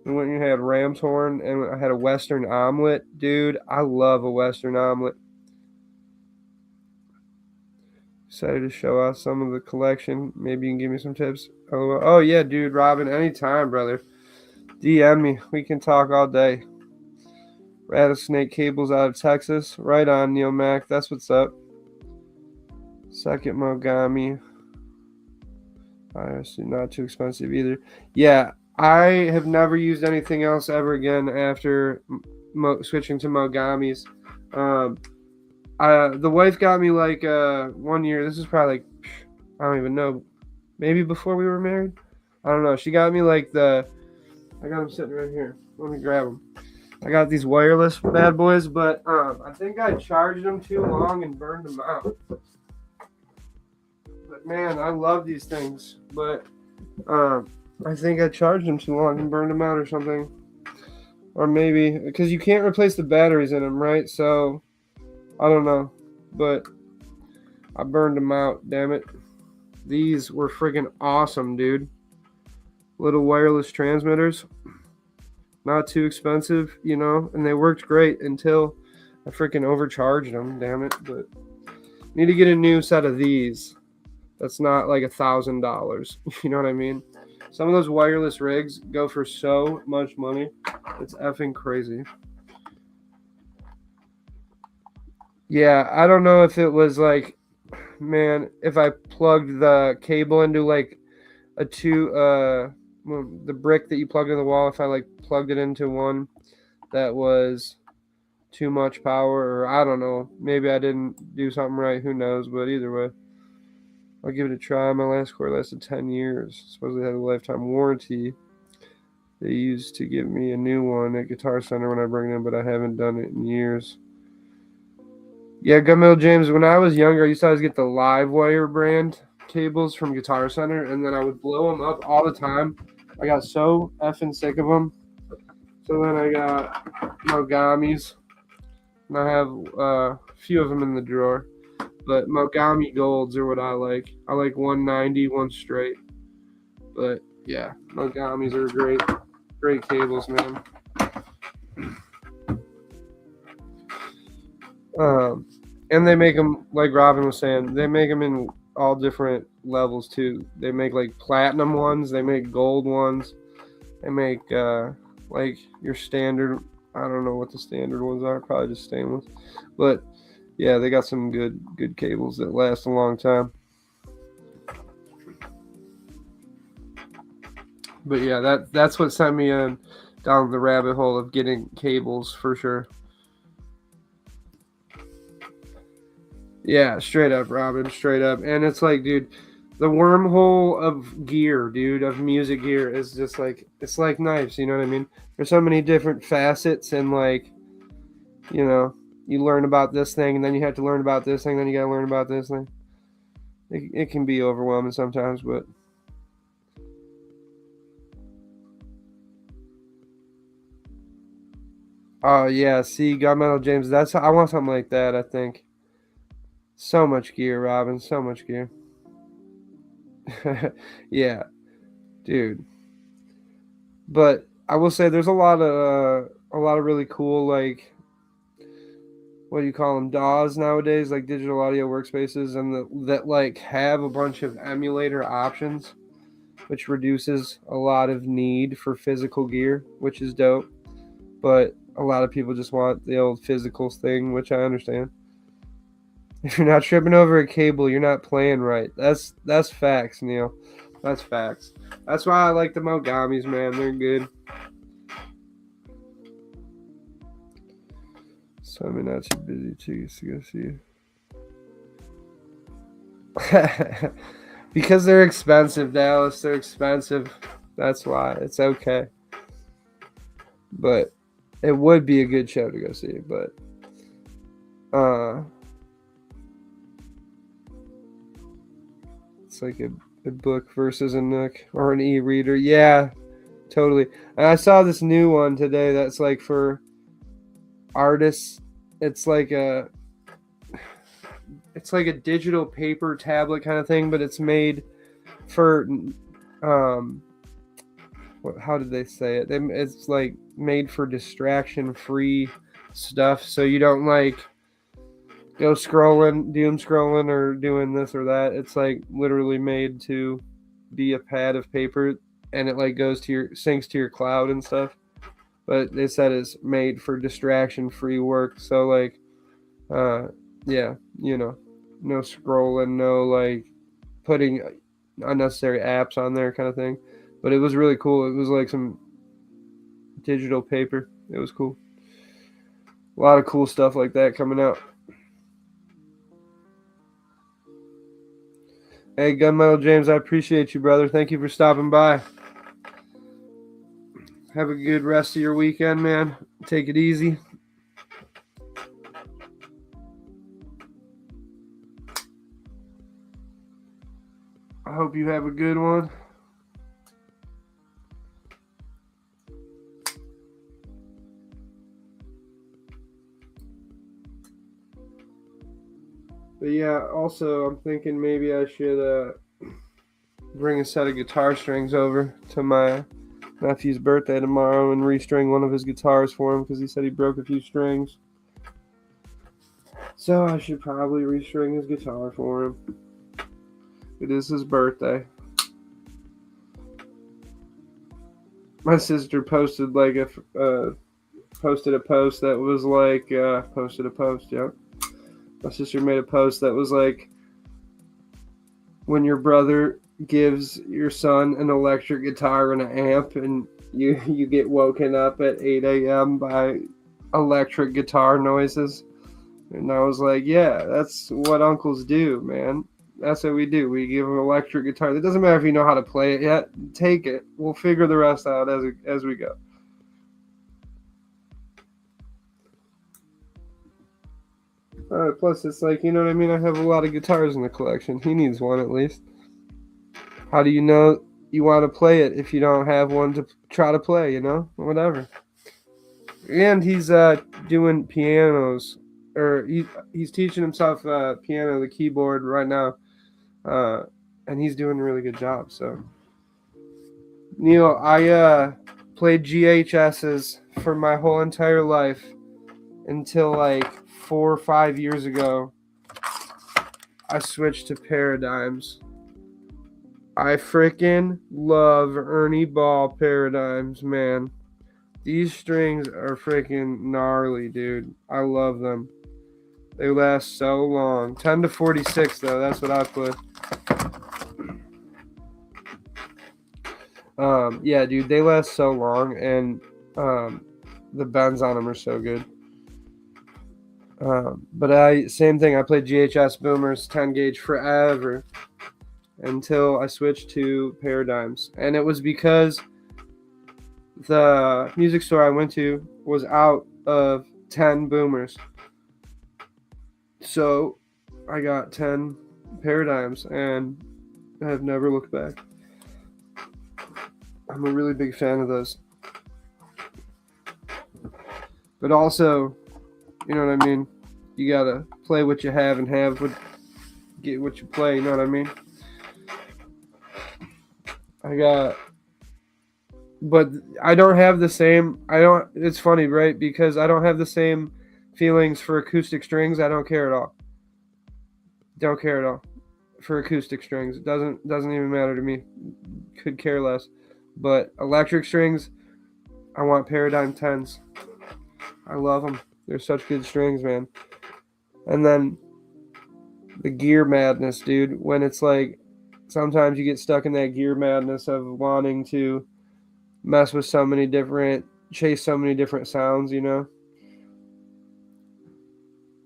We went and had ram's horn, and I had a Western omelet, dude. I love a Western omelet. Excited to show out some of the collection. Maybe you can give me some tips. Oh yeah, dude, Robin, anytime, brother. DM me. We can talk all day. Rattlesnake cables out of Texas. Right on, Neil Mac. That's what's up. Second Mogami. Honestly, not too expensive either. Yeah, I have never used anything else ever again after switching to Mogamis. The wife got me like 1 year. This is probably like, I don't even know, maybe before we were married. I don't know. She got me like I got them sitting right here. Let me grab them. I got these wireless bad boys, but I think I charged them too long and burned them out. But man, I love these things. But I think I charged them too long and burned them out or something. Or maybe because you can't replace the batteries in them, right? So I don't know, but I burned them out, damn it. These were freaking awesome, dude. Little wireless transmitters. Not too expensive, you know, and they worked great until I freaking overcharged them, damn it. But need to get a new set of these. That's not like $1,000. You know what I mean? Some of those wireless rigs go for so much money. It's effing crazy. Yeah, I don't know if it was like, man, if I plugged the cable into like the brick that you plug in the wall, if I like plugged it into one that was too much power, or I don't know. Maybe I didn't do something right. Who knows? But either way, I'll give it a try. My last cord lasted 10 years. Supposedly had a lifetime warranty. They used to give me a new one at Guitar Center when I bring it in, but I haven't done it in years. Yeah, Gunmetal James, when I was younger, I used to always get the Livewire brand cables from Guitar Center, and then I would blow them up all the time. I got so effing sick of them. So then I got Mogamis, and I have a few of them in the drawer. But Mogami Golds are what I like. I like 190, one straight. But yeah, Mogamis are great cables, man. And they make them, like Robin was saying, they make them in all different levels too. They make like platinum ones, they make gold ones, they make like your standard. I don't know what the standard ones are, probably just stainless. But yeah, they got some good cables that last a long time. But yeah, that's what sent me down the rabbit hole of getting cables for sure. Yeah, straight up, Robin, straight up. And it's like, dude, the wormhole of gear, dude, of music gear is just like, it's like knives, you know what I mean? There's so many different facets, and like, you know, you learn about this thing, and then you have to learn about this thing, then you got to learn about this thing. It can be overwhelming sometimes, but oh yeah, see, Gunmetal James, I want something like that, I think. So much gear, Robin, so much gear. Yeah, dude. But I will say there's a lot of really cool, like, what do you call them, DAWs nowadays, like digital audio workspaces, and that like have a bunch of emulator options, which reduces a lot of need for physical gear, which is dope. But a lot of people just want the old physicals thing, which I understand. If you're not tripping over a cable, you're not playing right. That's facts, Neil. That's facts. That's why I like the Mogamis, man. They're good. So I'm not too busy to go see you. Because they're expensive, Dallas. They're expensive. That's why. It's okay. But it would be a good show to go see. But it's like a book versus a Nook or an e-reader. Yeah, totally. And I saw this new one today that's like for artists. It's like a digital paper tablet kind of thing, but it's made for how did they say it? It's like made for distraction free stuff, so you don't like go scrolling, doom scrolling, or doing this or that. It's like literally made to be a pad of paper, and it like goes to syncs to your cloud and stuff. But they said it's made for distraction free work, so like yeah, you know, no scrolling, no like putting unnecessary apps on there kind of thing. But it was really cool. It was like some digital paper. It was cool. A lot of cool stuff like that coming out. Hey, Gunmetal James, I appreciate you, brother. Thank you for stopping by. Have a good rest of your weekend, man. Take it easy. I hope you have a good one. But yeah, also I'm thinking maybe I should bring a set of guitar strings over to my nephew's birthday tomorrow and restring one of his guitars for him, because he said he broke a few strings. So I should probably restring his guitar for him. It is his birthday. My sister posted like posted a post that was like posted a post, yeah. My sister made a post that was like, when your brother gives your son an electric guitar and an amp, and you get woken up at 8 a.m. by electric guitar noises. And I was like, yeah, that's what uncles do, man. That's what we do. We give them electric guitar. It doesn't matter if you know how to play it yet. Take it. We'll figure the rest out as we go. Plus, it's like, you know what I mean? I have a lot of guitars in the collection. He needs one at least. How do you know you want to play it if you don't have one to try to play, you know? Whatever. And he's doing pianos, or he's teaching himself piano, the keyboard right now. And he's doing a really good job. So, Neil, I played GHSs for my whole entire life until like 4 or 5 years ago. I switched to paradigms. I freaking love Ernie Ball paradigms, man. These strings are freaking gnarly, dude. I love them. They last so long. 10 to 46, though. That's what I put. Yeah, dude, they last so long, and the bends on them are so good. But same thing. I played GHS boomers 10 gauge forever until I switched to paradigms, and it was because the music store I went to was out of 10 boomers, so I got 10 paradigms, and I have never looked back. I'm a really big fan of those. But also, you know what I mean? You gotta play what you have and get what you play, you know what I mean? But I don't have the same, it's funny, right? Because I don't have the same feelings for acoustic strings. I don't care at all. Don't care at all for acoustic strings. It doesn't even matter to me. Could care less. But electric strings, I want Paradigm 10s. I love them. They're such good strings, man. And then the gear madness, dude. When it's like, sometimes you get stuck in that gear madness of wanting to mess with chase so many different sounds, you know?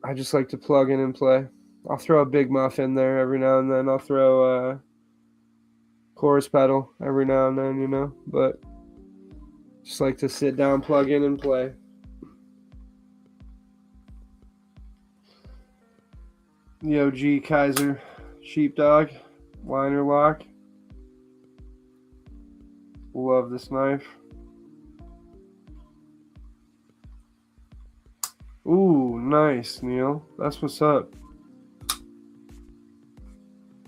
I just like to plug in and play. I'll throw a big muff in there every now and then. I'll throw a chorus pedal every now and then, you know? But just like to sit down, plug in, and play. The OG Kaiser Sheepdog liner lock. Love this knife. Ooh, nice, Neil. That's what's up.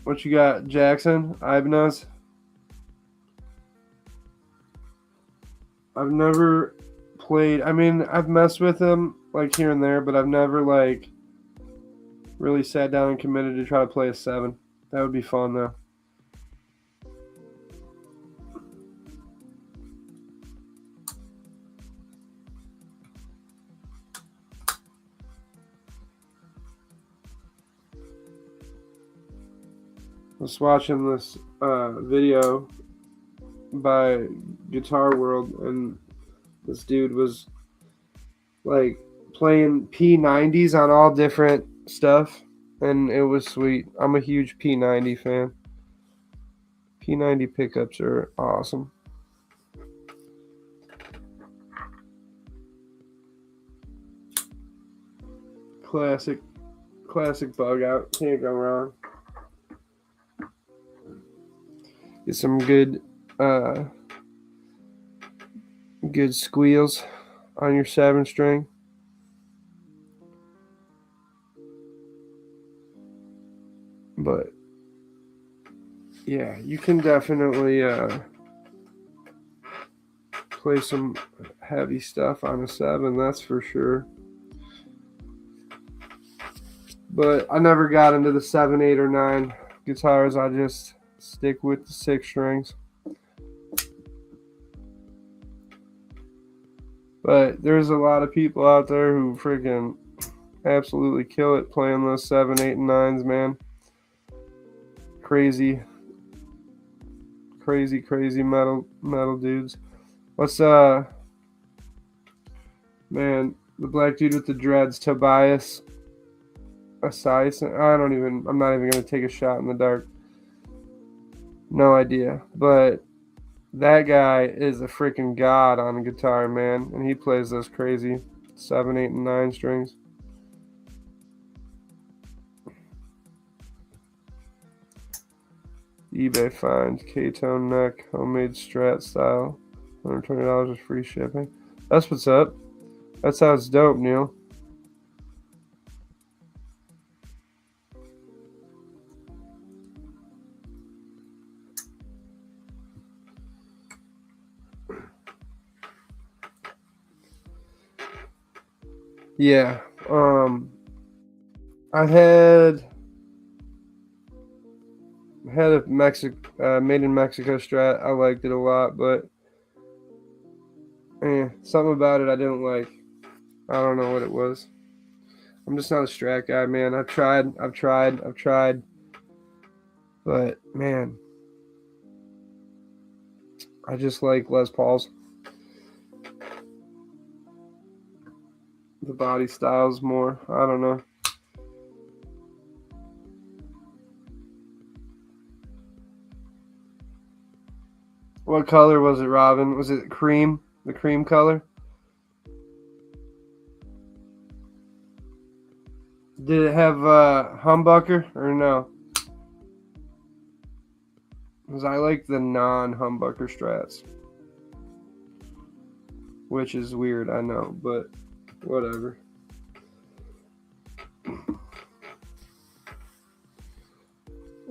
What you got, Jackson? Ibanez? I've never played. I mean, I've messed with them like here and there, but I've never like really sat down and committed to try to play a 7. That would be fun though. I was watching this video by Guitar World, and this dude was like playing P90s on all different stuff, and it was sweet. I'm a huge P90 fan. P90 pickups are awesome. Classic bug out. Can't go wrong. Get some good squeals on your 7-string. But yeah, you can definitely play some heavy stuff on a 7, that's for sure. But I never got into the 7, 8, or 9 guitars. I just stick with the 6 strings. But there's a lot of people out there who freaking absolutely kill it playing those 7, 8, and 9s, man. Crazy metal dudes. What's man, The black dude with the dreads, Tobias Asais. I'm not even going to take a shot in the dark. No idea. But that guy is a freaking god on guitar, man. And he plays those crazy 7, 8, and 9 strings. eBay find, K-tone neck, homemade Strat style, $120 with free shipping. That's what's up. That sounds dope, Neil. Yeah. I had a made in Mexico Strat. I liked it a lot, but something about it I didn't like. I don't know what it was. I'm just not a Strat guy, man. I've tried. But man, I just like Les Pauls. The body styles more. I don't know. What color was it, Robin? Was it cream? The cream color? Did it have humbucker or no? Because I like the non-humbucker Strats. Which is weird, I know, but whatever.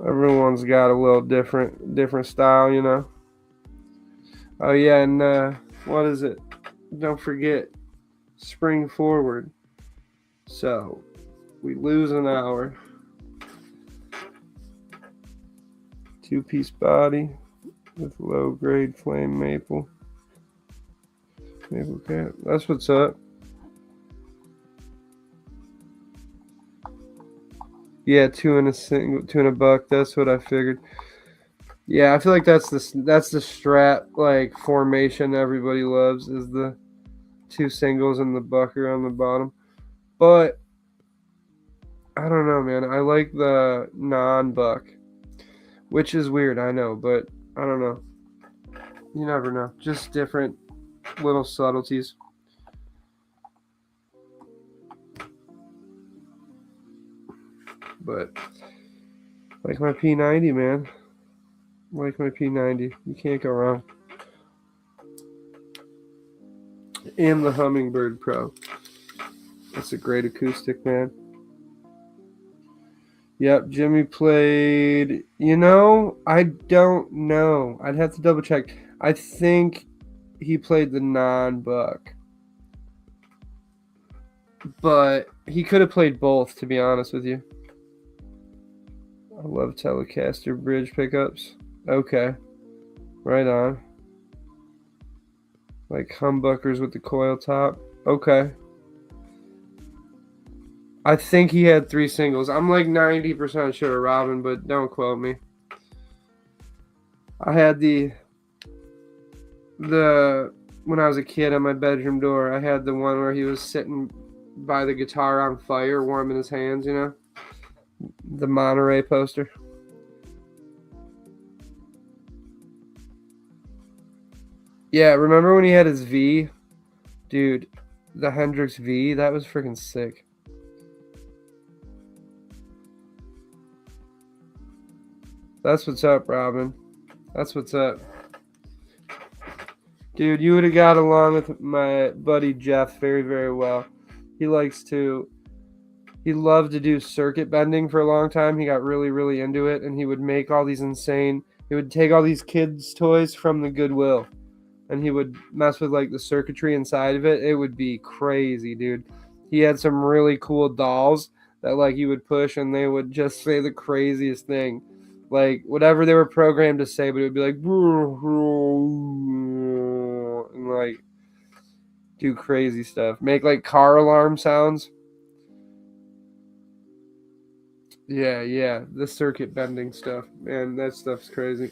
Everyone's got a little different style, you know. Oh yeah, and what is it? Don't forget, spring forward. So we lose an hour. 2-piece body with low grade flame maple. Maple cap. That's what's up. Yeah, two and a buck. That's what I figured. Yeah, I feel like that's the Strat like formation everybody loves is the 2 singles and the bucker on the bottom. But I don't know, man. I like the non-buck, which is weird, I know, but I don't know. You never know. Just different little subtleties. But like my P90, man. Like my P90. You can't go wrong. And the Hummingbird Pro. That's a great acoustic, man. Yep, Jimmy played. You know, I don't know. I'd have to double check. I think he played the non-buck. But he could have played both, to be honest with you. I love Telecaster bridge pickups. Okay. Right on. Like humbuckers with the coil top. Okay. I think he had 3 singles. I'm like 90% sure, Robin, but don't quote me. I had the when I was a kid on my bedroom door, I had the one where he was sitting by the guitar on fire, warming his hands, you know? The Monterey poster. Yeah, remember when he had his V? Dude, the Hendrix V, that was freaking sick. That's what's up, Robin. That's what's up. Dude, you would have got along with my buddy Jeff very, very well. He loved to do circuit bending for a long time. He got really, really into it, and he would make all these he would take all these kids' toys from the Goodwill, and he would mess with like the circuitry inside of it. It would be crazy, dude. He had some really cool dolls that like you would push, and they would just say the craziest thing. Like whatever they were programmed to say, but it would be like and like do crazy stuff. Make like car alarm sounds. Yeah, the circuit bending stuff. Man, that stuff's crazy.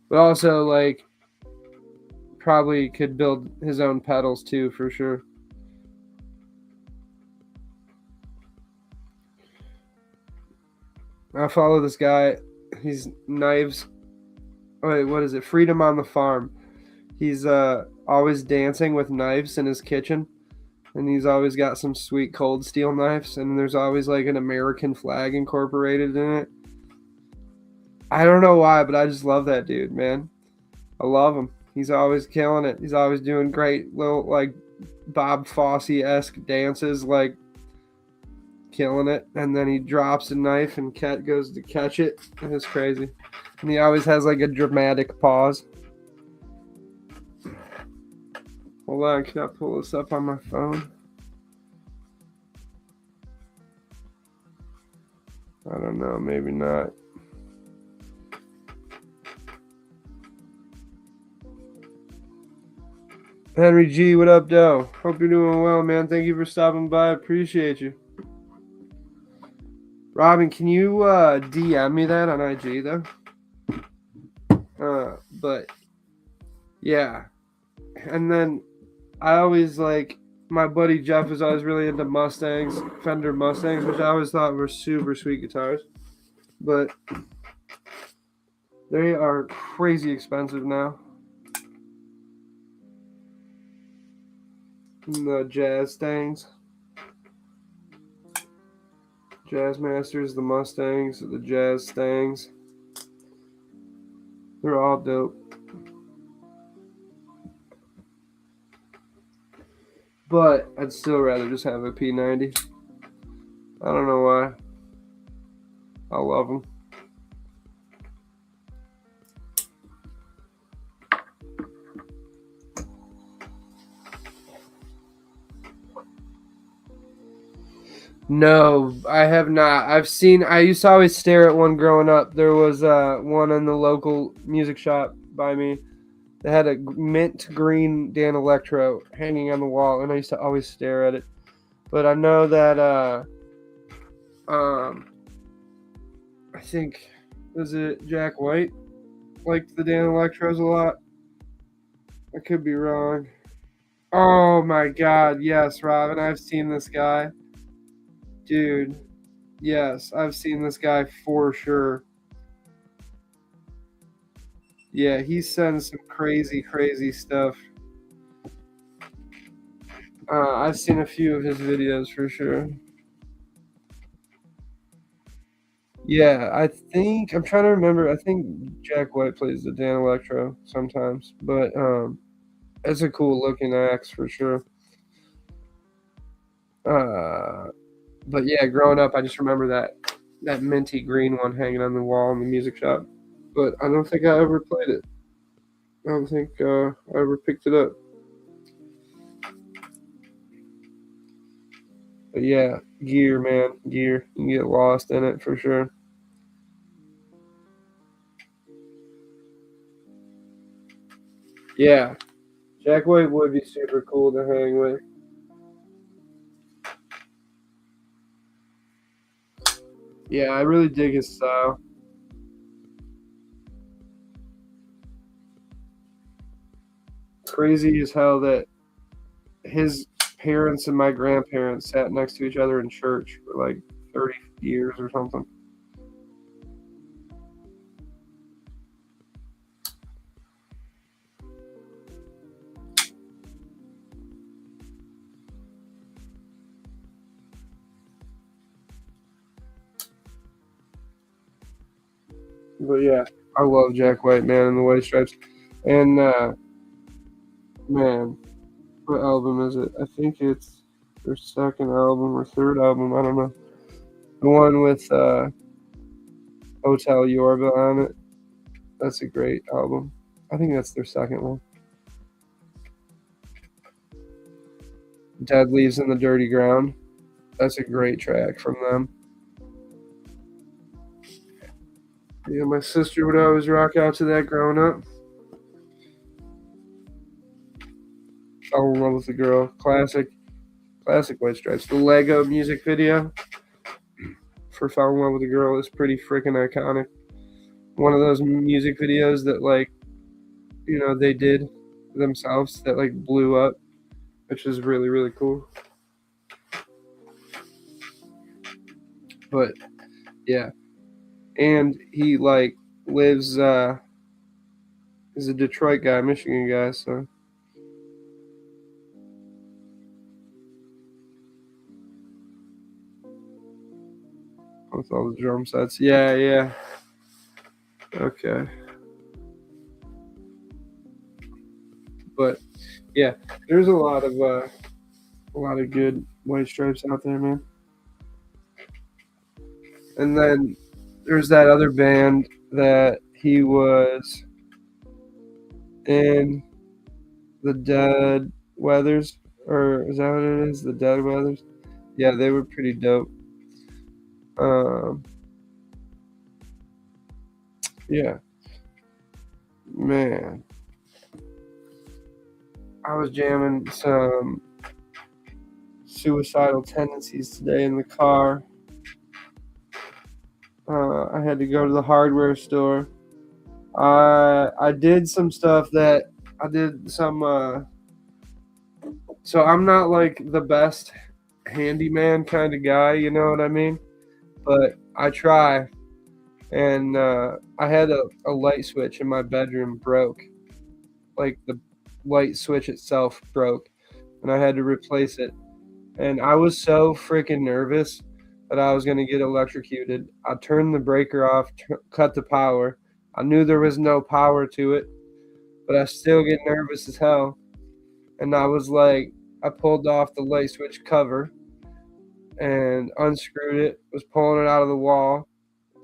But also like probably could build his own pedals too, for sure. I follow this guy. He's knives. Wait, what is it? Freedom on the Farm. He's always dancing with knives in his kitchen, and he's always got some sweet cold steel knives, and there's always like an American flag incorporated in it. I don't know why, but I just love that dude, man. I love him. He's always killing it. He's always doing great little like Bob Fosse-esque dances, like killing it. And then he drops a knife and Cat goes to catch it. And it's crazy. And he always has like a dramatic pause. Hold on, can I pull this up on my phone? I don't know, maybe not. Henry G, what up, Doe? Hope you're doing well, man. Thank you for stopping by. Appreciate you. Robin, can you DM me that on IG, though? But, yeah. And then I always like, my buddy Jeff was always really into Mustangs, Fender Mustangs, which I always thought were super sweet guitars. But they are crazy expensive now. The Jazz Stangs. Jazz Masters, the Mustangs, the Jazz Stangs. They're all dope. But I'd still rather just have a P90. I don't know why. I love them. No, I have not. I used to always stare at one growing up. There was one in the local music shop by me. They had a mint green Dan Electro hanging on the wall, and I used to always stare at it. But I know that I think, was it Jack White liked the Dan Electros a lot? I could be wrong. Oh my God, yes, Robin, I've seen this guy. Dude, yes, I've seen this guy for sure. Yeah, he sends some crazy, crazy stuff. I've seen a few of his videos for sure. Yeah, I'm trying to remember. I think Jack White plays the Dan Electro sometimes, but it's a cool looking axe for sure. But yeah, growing up, I just remember that minty green one hanging on the wall in the music shop. But I don't think I ever played it. I don't think I ever picked it up. But yeah, gear, man, gear. You can get lost in it for sure. Yeah, Jack White would be super cool to hang with. Yeah, I really dig his style. Crazy as hell that his parents and my grandparents sat next to each other in church for like 30 years or something. But yeah, I love Jack White, man, and the White Stripes. And man, what album is it? I think it's their second album or third album. I don't know. The one with Hotel Yorba on it. That's a great album. I think that's their second one. Dead Leaves in the Dirty Ground. That's a great track from them. Yeah, my sister would always rock out to that growing up. Fell in love with the girl. Classic White Stripes. The Lego music video for Fell in Love with a Girl is pretty freaking iconic. One of those music videos that like, they did themselves that like blew up, which is really, really cool. But yeah, and he like lives he's a Detroit guy, Michigan guy, so with all the drum sets. Yeah, yeah. Okay. But yeah, there's a lot of good white stripes out there, man. And then there's that other band that he was in, the Dead Weathers, or is that what it is? The Dead Weathers? Yeah, they were pretty dope. Um, yeah, man. I was jamming some Suicidal Tendencies today in the car. I had to go to the hardware store. I did some stuff that I did some. So I'm not like the best handyman kind of guy, you know what I mean? But I try. And I had a light switch in my bedroom broke. Like the light switch itself broke, and I had to replace it. And I was so freaking nervous that I was going to get electrocuted. I turned the breaker off, cut the power. I knew there was no power to it, but I still get nervous as hell. And I was like, I pulled off the light switch cover and unscrewed it, was pulling it out of the wall.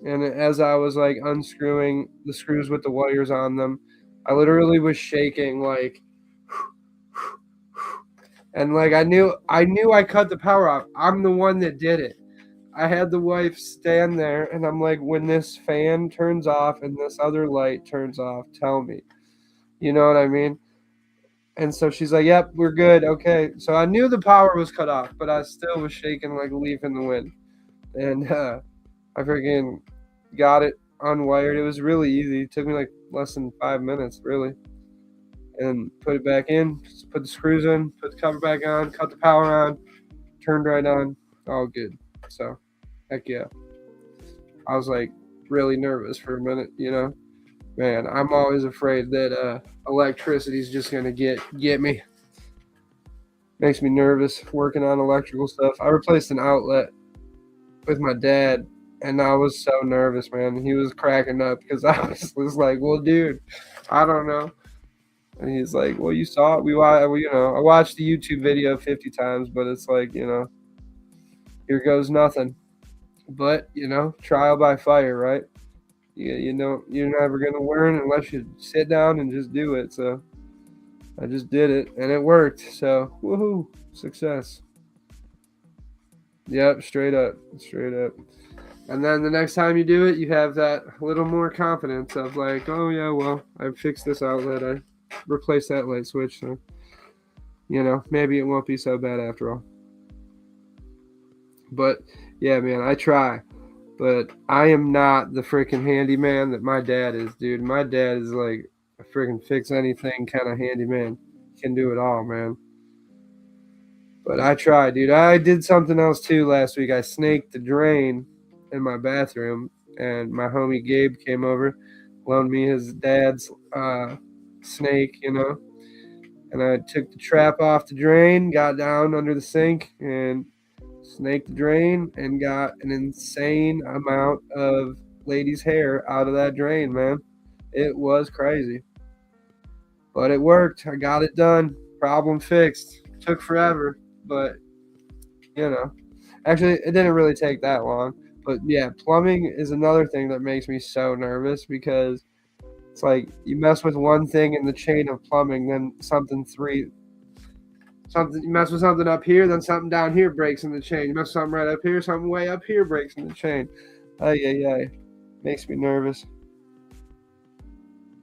And as I was like unscrewing the screws with the wires on them, I literally was shaking like, and like I knew I cut the power off. I'm the one that did it. I had the wife stand there, and I'm like, when this fan turns off and this other light turns off, tell me. You know what I mean? And so she's like, yep, we're good. Okay. So I knew the power was cut off, but I still was shaking like a leaf in the wind. And I freaking got it unwired. It was really easy. It took me like less than 5 minutes, really. And put it back in, put the screws in, put the cover back on, cut the power on, turned right on, all good. So, heck yeah. I was like really nervous for a minute, you know. Man, I'm always afraid that electricity's just gonna get me. Makes me nervous working on electrical stuff. I replaced an outlet with my dad, and I was so nervous, man. He was cracking up because I was like, "Well, dude, I don't know." And he's like, "Well, you saw it. I watched the YouTube video 50 times, but it's like, here goes nothing." But trial by fire, right? You're never gonna learn unless you sit down and just do it. So I just did it, and it worked. So woohoo, success. Yep, straight up, straight up. And then the next time you do it, you have that little more confidence of like, oh yeah, well, I fixed this outlet, I replaced that light switch, so maybe it won't be so bad after all. But yeah, man, I try. But I am not the freaking handyman that my dad is, dude. My dad is like a freaking fix anything kind of handyman. Can do it all, man. But I try, dude. I did something else too last week. I snaked the drain in my bathroom, and my homie Gabe came over, loaned me his dad's snake, and I took the trap off the drain, got down under the sink, and snaked the drain, and got an insane amount of ladies' hair out of that drain, man. It was crazy. But it worked. I got it done. Problem fixed. Took forever, but actually it didn't really take that long. But yeah, plumbing is another thing that makes me so nervous because it's like you mess with one thing in the chain of plumbing, then something you mess with something up here, then something down here breaks in the chain. You mess with something right up here, something way up here breaks in the chain. Oh yeah, makes me nervous.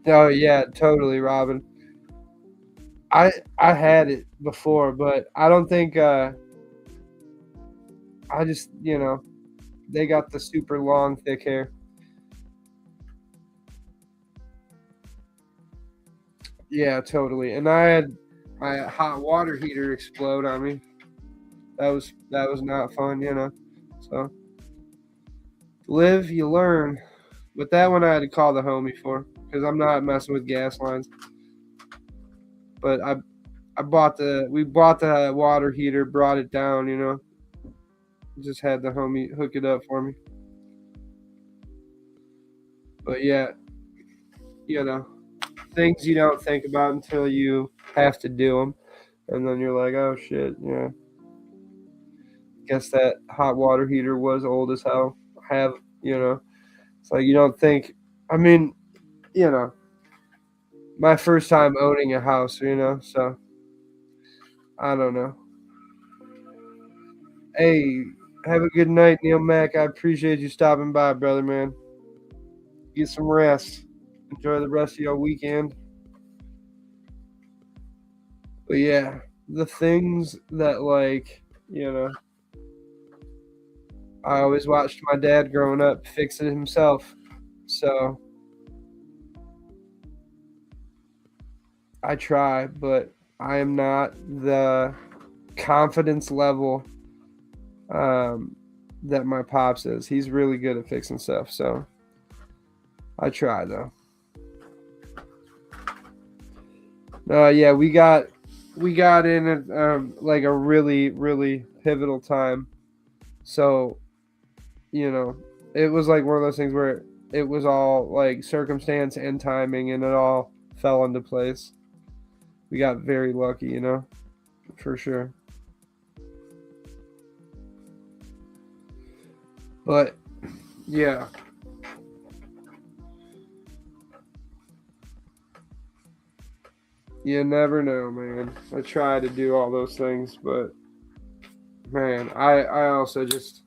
Oh yeah, totally, Robin. I had it before, but I don't think I just they got the super long, thick hair. Yeah, totally. And I had my hot water heater explode on me. That was not fun. So live, you learn. But that one I had to call the homie for because I'm not messing with gas lines. But we bought the water heater, brought it down, just had the homie hook it up for me. But yeah, you know, things you don't think about until you have to do them, and then you're like, oh shit, yeah. Guess that hot water heater was old as hell. Have it's like you don't think. I mean, you know, my first time owning a house, so I don't know. Hey, have a good night, Neil Mack. I appreciate you stopping by, brother, man. Get some rest. Enjoy the rest of your weekend. But yeah, the things that I always watched my dad growing up fix it himself. So I try, but I am not the confidence level that my pops is. He's really good at fixing stuff, so I try though. Yeah, we got in at like a really really pivotal time. So it was like one of those things where it was all like circumstance and timing, and it all fell into place. We got very lucky, for sure. But yeah, you never know, man. I try to do all those things, but man, I also just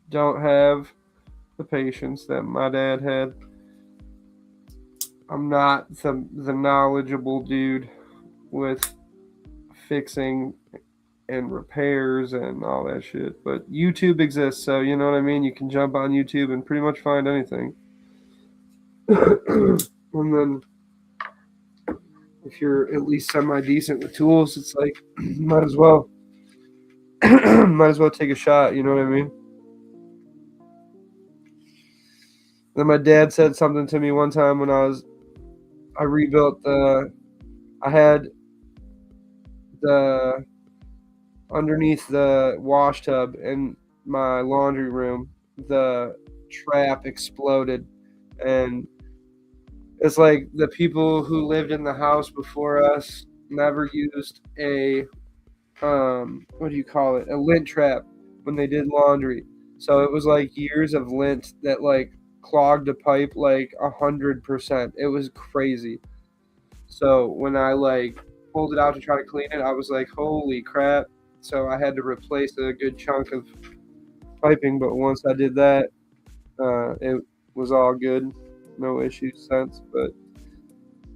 don't have the patience that my dad had. I'm not the knowledgeable dude with fixing and repairs and all that shit. But YouTube exists, so you know what I mean? You can jump on YouTube and pretty much find anything. And then if you're at least semi decent with tools, it's like might as well might as well take a shot, you know what I mean? Then my dad said something to me one time when I rebuilt I had the underneath the wash tub in my laundry room, the trap exploded, and it's like the people who lived in the house before us never used a what do you call it? A lint trap when they did laundry. So it was like years of lint that like clogged a pipe like 100%. It was crazy. So when I like pulled it out to try to clean it, I was like, holy crap. So I had to replace a good chunk of piping, but once I did that, it was all good. No issues since. But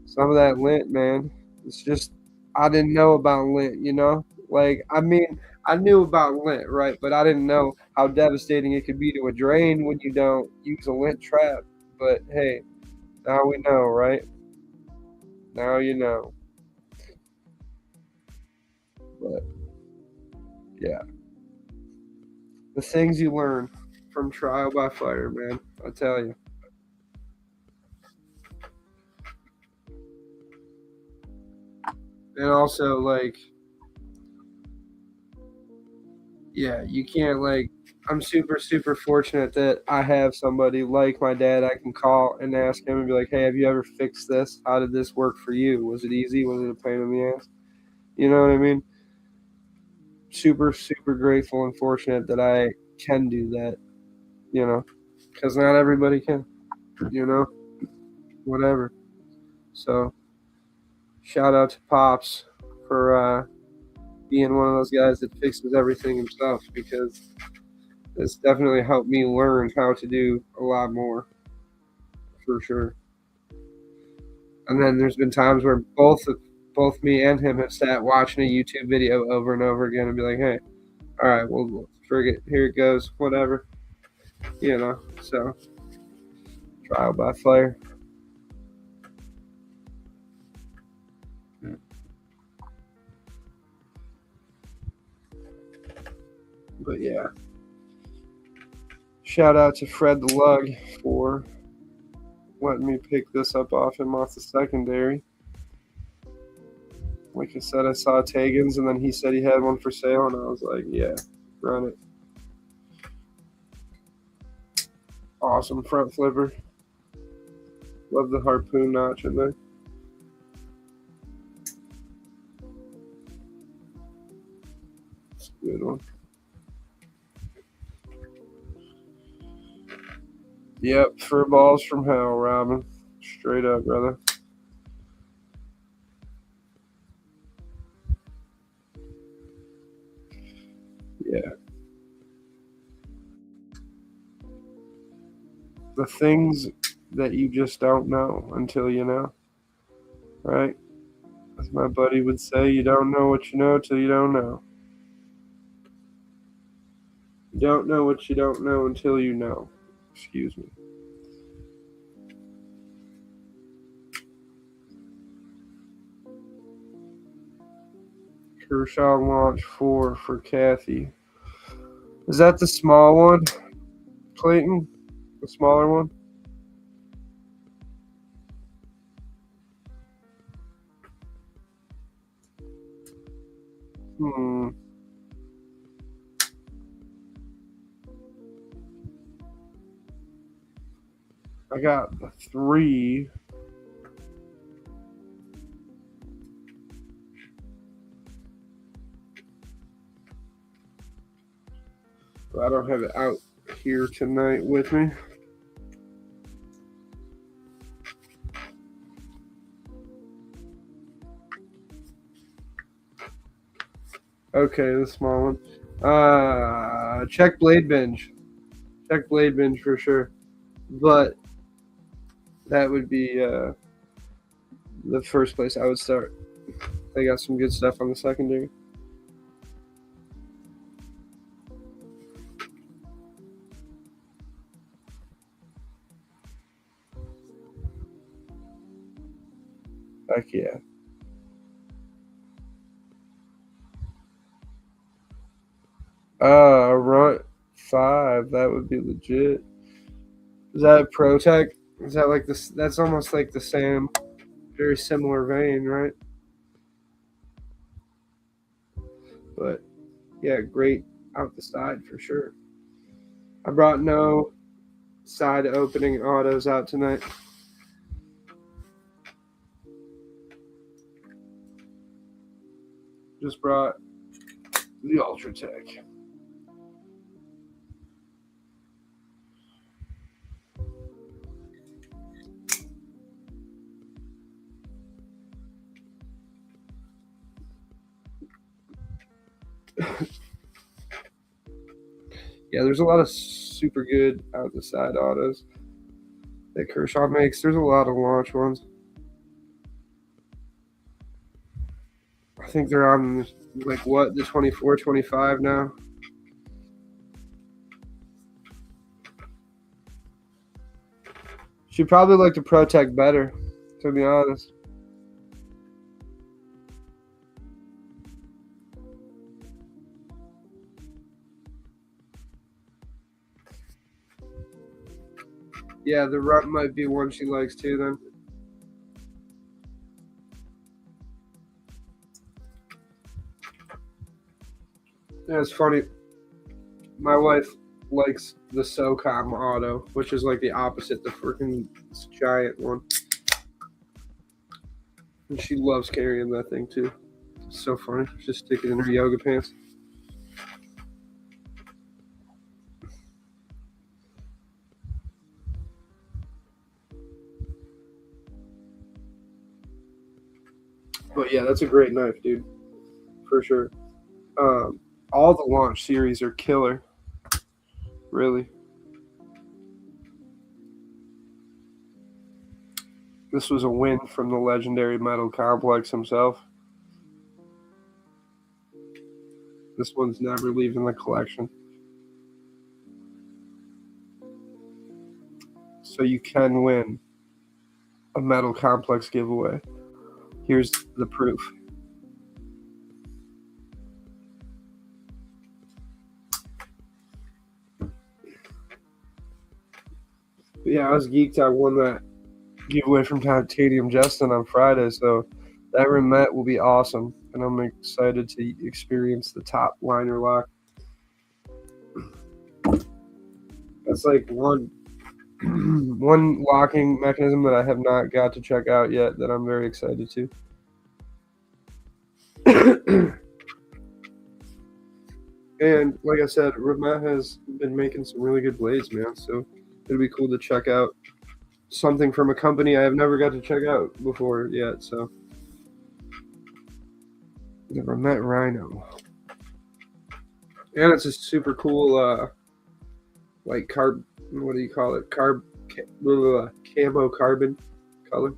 some of that lint, man, it's just, I didn't know about lint. Like, I mean, I knew about lint, right? But I didn't know how devastating it could be to a drain when you don't use a lint trap. But hey, now we know, right? Now you know. But yeah, the things you learn from trial by fire, man. I tell you. And also, like, yeah, you can't, like, I'm super, super fortunate that I have somebody like my dad I can call and ask him and be like, hey, have you ever fixed this? How did this work for you? Was it easy? Was it a pain in the ass? You know what I mean? Super, super grateful and fortunate that I can do that, because not everybody can, you know, whatever. So, shout out to Pops for being one of those guys that fixes everything himself, because it's definitely helped me learn how to do a lot more, for sure. And then there's been times where both me and him have sat watching a YouTube video over and over again and be like, hey, all right, well, forget, here it goes, whatever, So trial by fire. But yeah, Shout out to Fred the Lug for letting me pick this up off him off the secondary. Like I said, I saw Tegan's, and then he said he had one for sale, and I was like, yeah, run it. Awesome front flipper. Love the harpoon notch in there. It's a good one. Yep, fur balls from hell, Robin. Straight up, brother. Yeah. The things that you just don't know until you know. Right? As my buddy would say, you don't know what you know till you don't know. You don't know what you don't know until you know. Excuse me. Kershaw launch 4 for Kathy. Is that the small one, Clayton? The smaller one? I got the 3. But I don't have it out here tonight with me. Okay, the small one. Check blade binge. Check blade binge for sure. But that would be the first place I would start. They got some good stuff on the secondary. Heck yeah. Runt 5. That would be legit. Is that a ProTech? Is that like this? That's almost like the same, very similar vein, right? But yeah, great out the side for sure. I brought no side opening autos out tonight. Just brought the Ultratech. Yeah, there's a lot of super good out the side autos that Kershaw makes. There's a lot of launch ones. I think they're on like what, the 24, 25 now. She'd probably like the ProTech better, to be honest. Yeah, the Runt might be one she likes too then. Yeah, it's funny. My wife likes the SOCOM auto, which is like the opposite, the freaking giant one. And she loves carrying that thing too. It's so funny. Just stick it in her yoga pants. But yeah, that's a great knife, dude. For sure. All the launch series are killer. Really. This was a win from the legendary Metal Complex himself. This one's never leaving the collection. So you can win a Metal Complex giveaway. Here's the proof. But yeah, I was geeked. I won that giveaway from Titanium Justin on Friday, so that remet will be awesome, and I'm excited to experience the top liner lock. That's like one locking mechanism that I have not got to check out yet that I'm very excited to. And like I said, Remet has been making some really good blades, man. So it'd be cool to check out something from a company I have never got to check out before yet. So the Remet Rhino, and it's a super cool, like carb. What do you call it? Camo carbon color.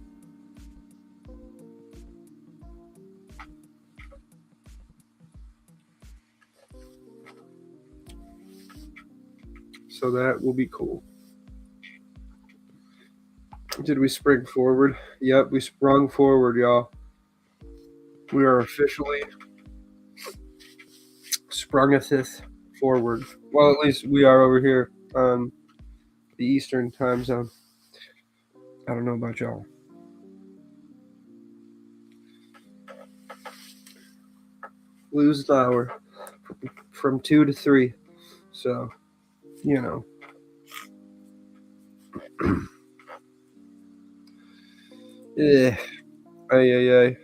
So that will be cool. Did we spring forward? Yep, we sprung forward, y'all. We are officially sprungethith forward. Well, at least we are over here on the Eastern time zone. I don't know about y'all. Lose the hour from 2 to 3. So, you know. Yeah. Ay.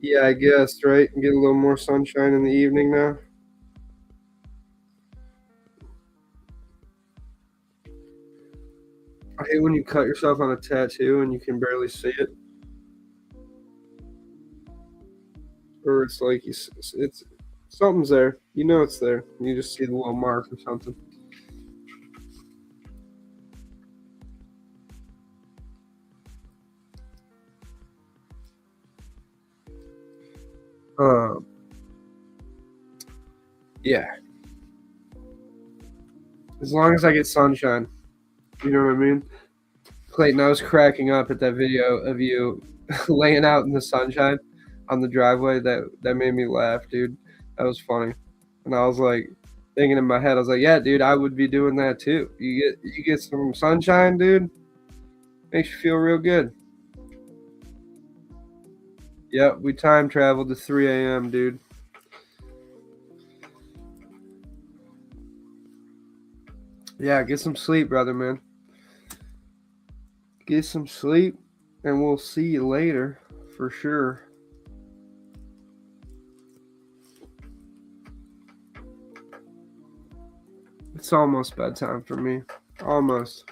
Yeah, I guess, right? Get a little more sunshine in the evening now. I hate when you cut yourself on a tattoo and you can barely see it. Or it's like it's something's there. You know it's there. You just see the little mark or something. Um, yeah. As long as I get sunshine. You know what I mean? Clayton, I was cracking up at that video of you laying out in the sunshine on the driveway. That made me laugh, dude. That was funny. And I was like thinking in my head, I was like, yeah, dude, I would be doing that too. You get some sunshine, dude. Makes you feel real good. Yep, we time traveled to 3 a.m., dude. Yeah, get some sleep, brother, man. Get some sleep, and we'll see you later for sure. It's almost bedtime for me. Almost.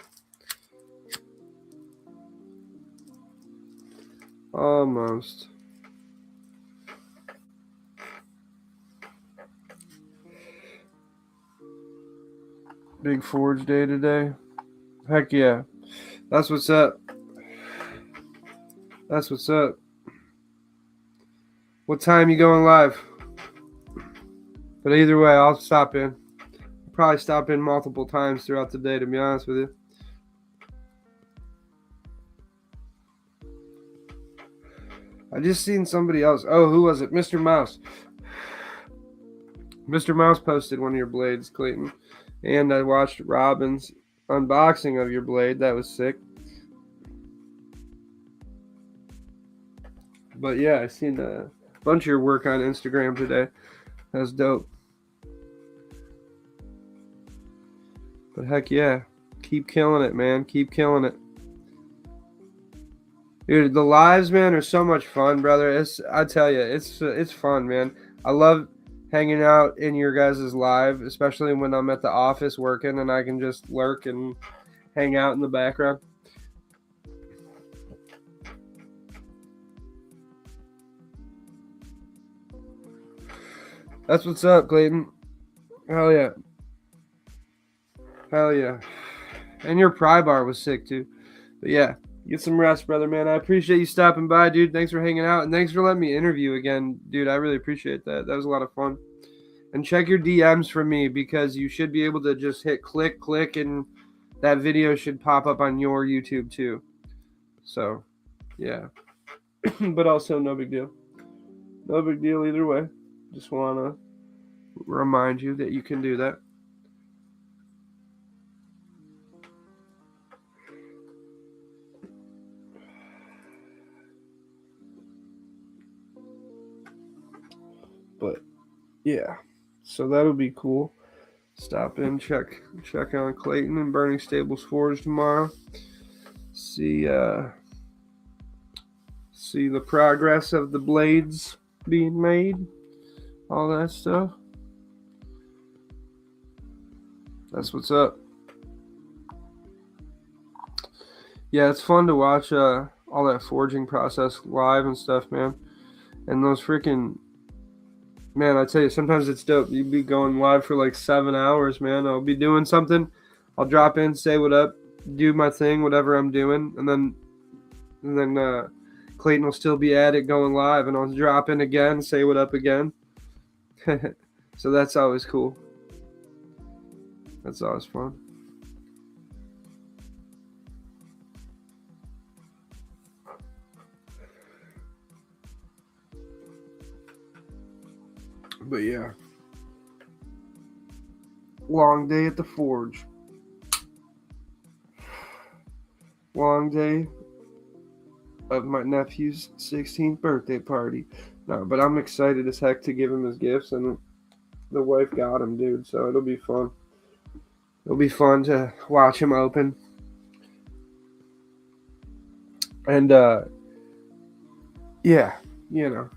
Almost. Big Forge day today. Heck yeah. That's what's up. That's what's up. What time you going live? But either way, I'll stop in. I'll probably stop in multiple times throughout the day, to be honest with you. I just seen somebody else. Oh, who was it? Mr. Mouse. Mr. Mouse posted one of your blades, Clayton. And I watched Robin's unboxing of your blade. That was sick. But yeah, I seen a bunch of your work on Instagram today. That's dope. But heck yeah. Keep killing it, man. Keep killing it. Dude, the lives, man, are so much fun, brother. I tell you, it's fun, man. I love hanging out in your guys' live, especially when I'm at the office working and I can just lurk and hang out in the background. That's what's up, Clayton. Hell yeah. Hell yeah. And your pry bar was sick too. But yeah, get some rest, brother, man. I appreciate you stopping by, dude. Thanks for hanging out. And thanks for letting me interview again, dude. I really appreciate that. That was a lot of fun. And check your DMs for me because you should be able to just hit click, and that video should pop up on your YouTube too. So, yeah. But also, no big deal. No big deal either way. Just want to remind you that you can do that. But yeah, so that'll be cool. Stop in, check on Clayton and Burning Stables Forge tomorrow. See the progress of the blades being made, all that stuff. That's what's up. Yeah, it's fun to watch all that forging process live and stuff, man. And those freaking, man, I tell you, sometimes it's dope. You'd be going live for like 7 hours, man. I'll be doing something. I'll drop in, say what up, do my thing, whatever I'm doing, and then Clayton will still be at it going live, and I'll drop in again, say what up again. So that's always cool. That's always fun. But yeah, long day at the forge. Long day of my nephew's 16th birthday party. No, but I'm excited as heck to give him his gifts, and the wife got him, dude. So it'll be fun. It'll be fun to watch him open. And yeah, you know,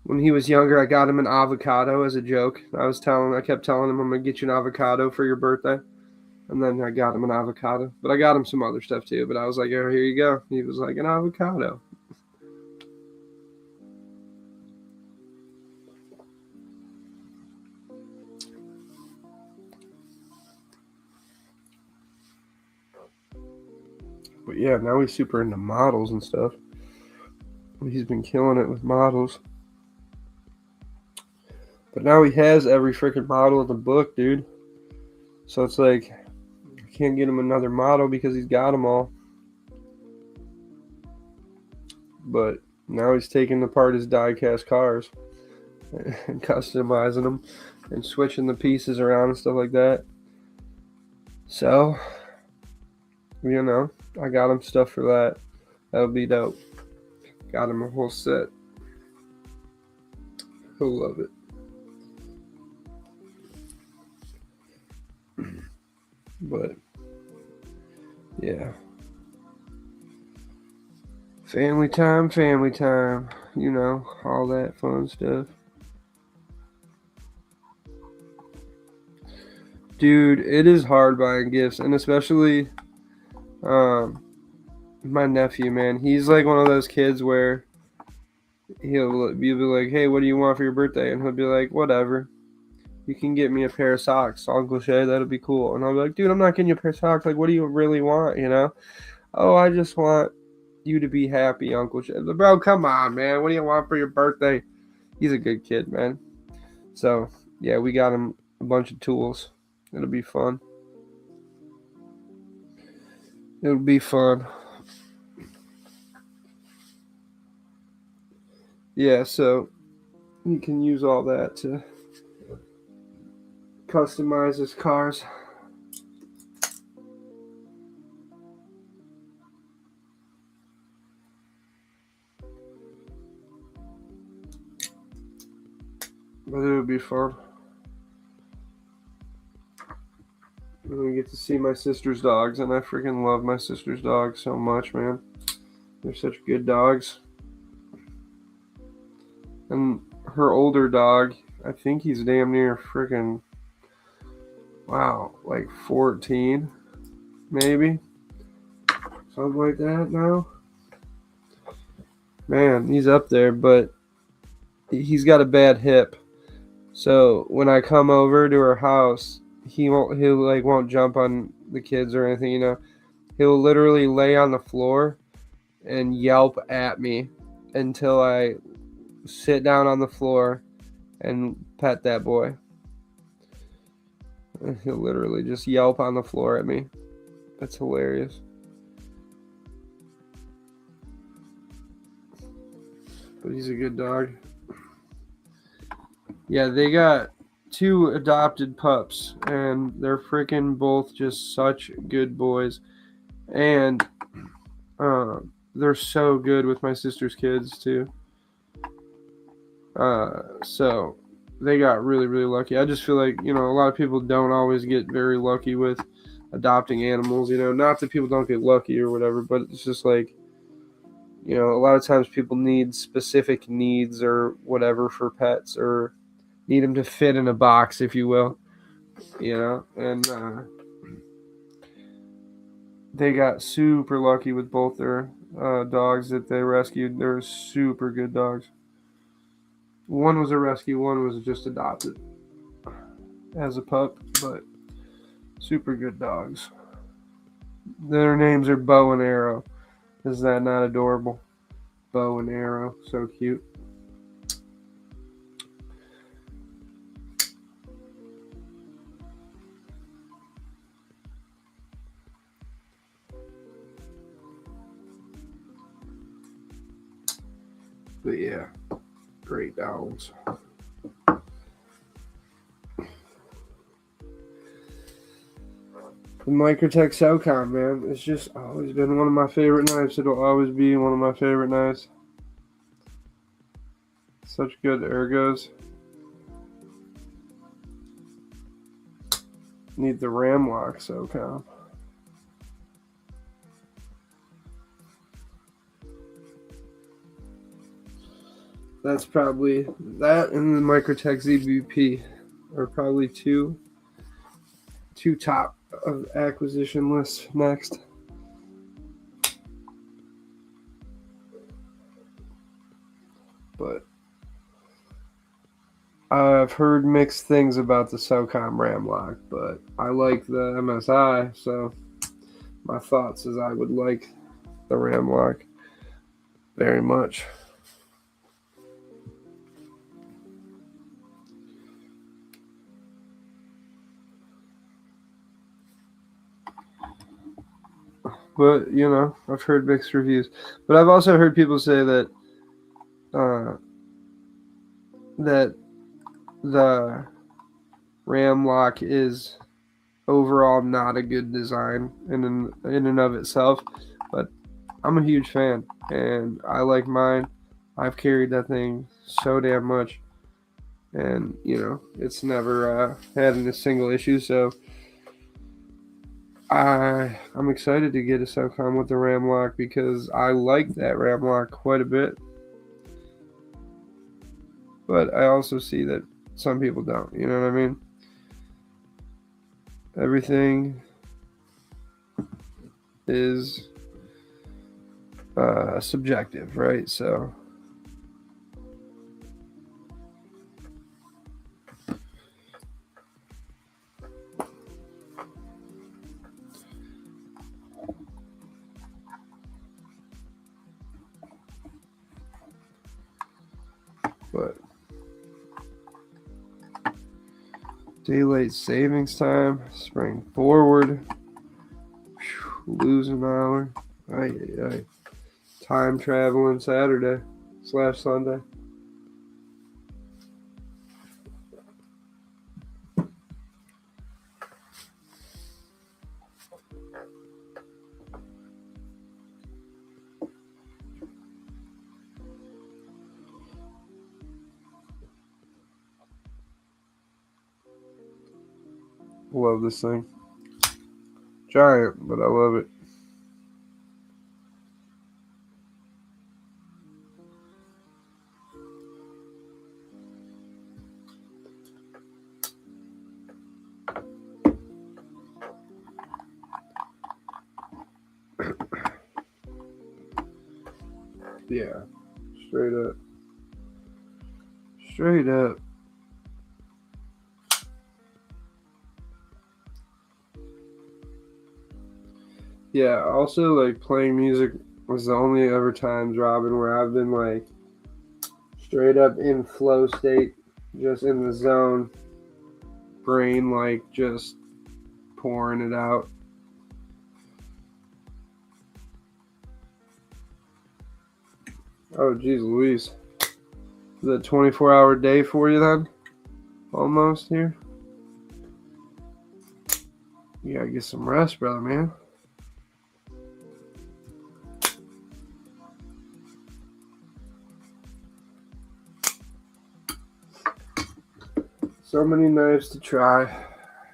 when he was younger, I got him an avocado as a joke. I kept telling him I'm gonna get you an avocado for your birthday. And then I got him an avocado. But I got him some other stuff too. But I was like, oh, here you go. He was like, an avocado. But yeah, now he's super into models and stuff. He's been killing it with models. But now he has every freaking model in the book, dude. So it's like, I can't get him another model because he's got them all. But now he's taking apart his die-cast cars and customizing them and switching the pieces around and stuff like that. So, you know, I got him stuff for that. That'll be dope. Got him a whole set. He'll love it. But yeah, family time, you know, all that fun stuff. Dude, it is hard buying gifts, and especially my nephew, man. He's like one of those kids where you'll be like, hey, what do you want for your birthday? And he'll be like, whatever. You can get me a pair of socks, Uncle Shay, that'll be cool. And I'll be like, dude, I'm not getting you a pair of socks. Like, what do you really want, you know? Oh, I just want you to be happy, Uncle Shay. Bro, come on, man. What do you want for your birthday? He's a good kid, man. So, yeah, we got him a bunch of tools. It'll be fun. It'll be fun. Yeah, so you can use all that to customize his cars. But it would be fun. And we get to see my sister's dogs, and I freaking love my sister's dogs so much, man. They're such good dogs. And her older dog, I think he's damn near freaking, wow, like 14, maybe. Something like that now. Man, he's up there, but he's got a bad hip. So when I come over to her house, won't jump on the kids or anything, you know. He'll literally lay on the floor and yelp at me until I sit down on the floor and pet that boy. He'll literally just yelp on the floor at me. That's hilarious. But he's a good dog. Yeah, they got 2 adopted pups, and they're freaking both just such good boys. And they're so good with my sister's kids too. So they got really, really lucky. I just feel like, a lot of people don't always get very lucky with adopting animals. Not that people don't get lucky or whatever, but it's just like, a lot of times people need specific needs or whatever for pets, or need them to fit in a box, if you will. And they got super lucky with both their dogs that they rescued. They're super good dogs. One was a rescue, one was just adopted as a pup, but super good dogs. Their names are Bow and Arrow. Is that not adorable? Bow and Arrow, so cute. But yeah, great dogs. The Microtech SoCom, man, it's just always been one of my favorite knives. It'll always be one of my favorite knives. Such good ergos. Need the ram lock SoCom. That's probably that, and the Microtech ZBP are probably two top of acquisition lists next. But I've heard mixed things about the SOCOM RAM lock, but I like the MSI, so my thoughts is I would like the RAM lock very much. But, I've heard mixed reviews. But I've also heard people say that that the RAM lock is overall not a good design in and of itself, but I'm a huge fan, and I like mine. I've carried that thing so damn much, and it's never had a single issue. So I'm excited to get a SOCOM with the RAM lock because I like that RAM lock quite a bit. But I also see that some people don't. You know what I mean? Everything is subjective, right? So. But daylight savings time, spring forward, lose an hour. Aye. Time traveling Saturday/Sunday. Love this thing. Giant, but I love it. Yeah, straight up. Straight up. Yeah, also, like, playing music was the only ever times, Robin, where I've been, like, straight up in flow state, just in the zone, brain, like, just pouring it out. Oh, geez Louise. Is it a 24-hour day for you then? Almost here. You gotta get some rest, brother, man. So many knives to try,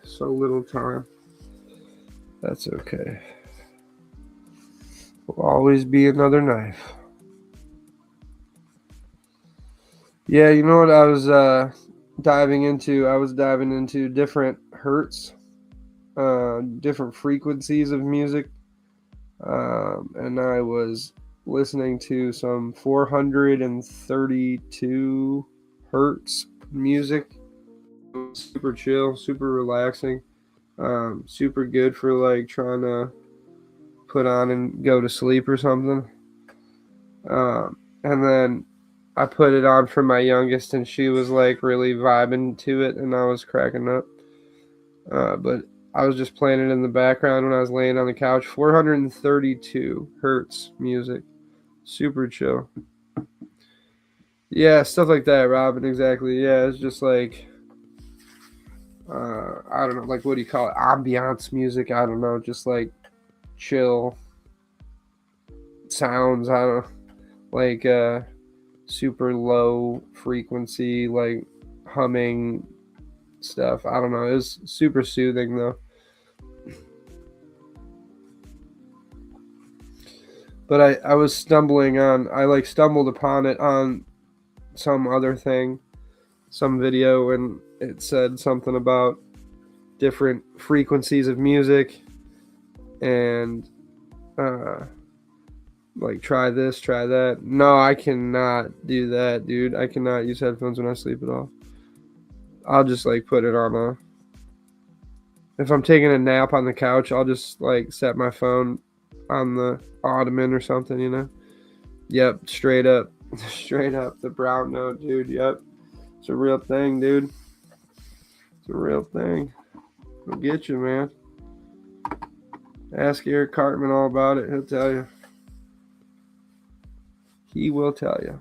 so little time. That's okay. Will always be another knife. Yeah, you know what I was diving into? I was diving into different hertz, different frequencies of music, and I was listening to some 432 hertz music. Super chill, super relaxing, super good for like trying to put on and go to sleep or something. And then I put it on for my youngest, and she was like really vibing to it, and I was cracking up. But I was just playing it in the background when I was laying on the couch. 432 hertz music, super chill. Yeah, stuff like that, Robin. Exactly. Yeah, it's just like I don't know, like what do you call it? Ambiance music. I don't know, just like chill sounds. I don't know, like super low frequency, like humming stuff. I don't know. It was super soothing though. But I was I stumbled upon it on some other thing, some video, and it said something about different frequencies of music and like try this, try that. No, I cannot do that, dude. I cannot use headphones when I sleep at all. I'll just like put it on a. If I'm taking a nap on the couch, I'll just like set my phone on the ottoman or something, you know? Yep, straight up. Straight up. The brown note, dude. Yep. It's a real thing, dude. It's a real thing. I'll get you, man. Ask Eric Cartman all about it. He'll tell you. He will tell you.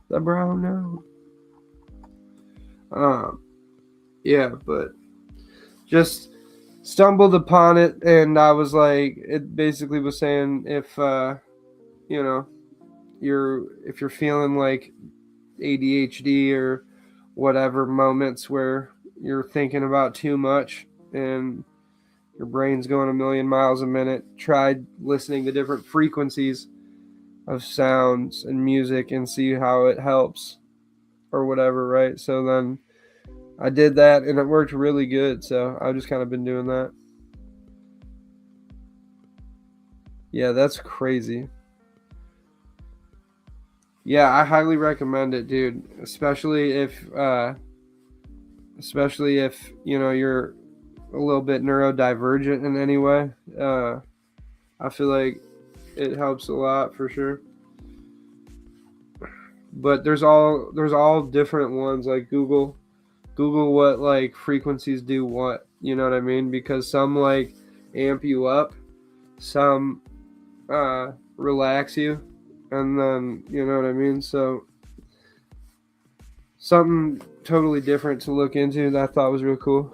The brown note. Yeah, but just stumbled upon it, and I was like, it basically was saying if you know, if you're feeling like ADHD or whatever moments where you're thinking about too much and your brain's going a million miles a minute, try listening to different frequencies of sounds and music and see how it helps or whatever, right? So then I did that and it worked really good. So I've just kind of been doing that. Yeah, that's crazy. Yeah, I highly recommend it, dude. Especially if you know you're a little bit neurodivergent in any way. I feel like it helps a lot for sure. But there's all different ones. Like Google what like frequencies do what. You know what I mean? Because some like amp you up, some relax you, and then you know what I mean. So something totally different to look into that I thought was real cool.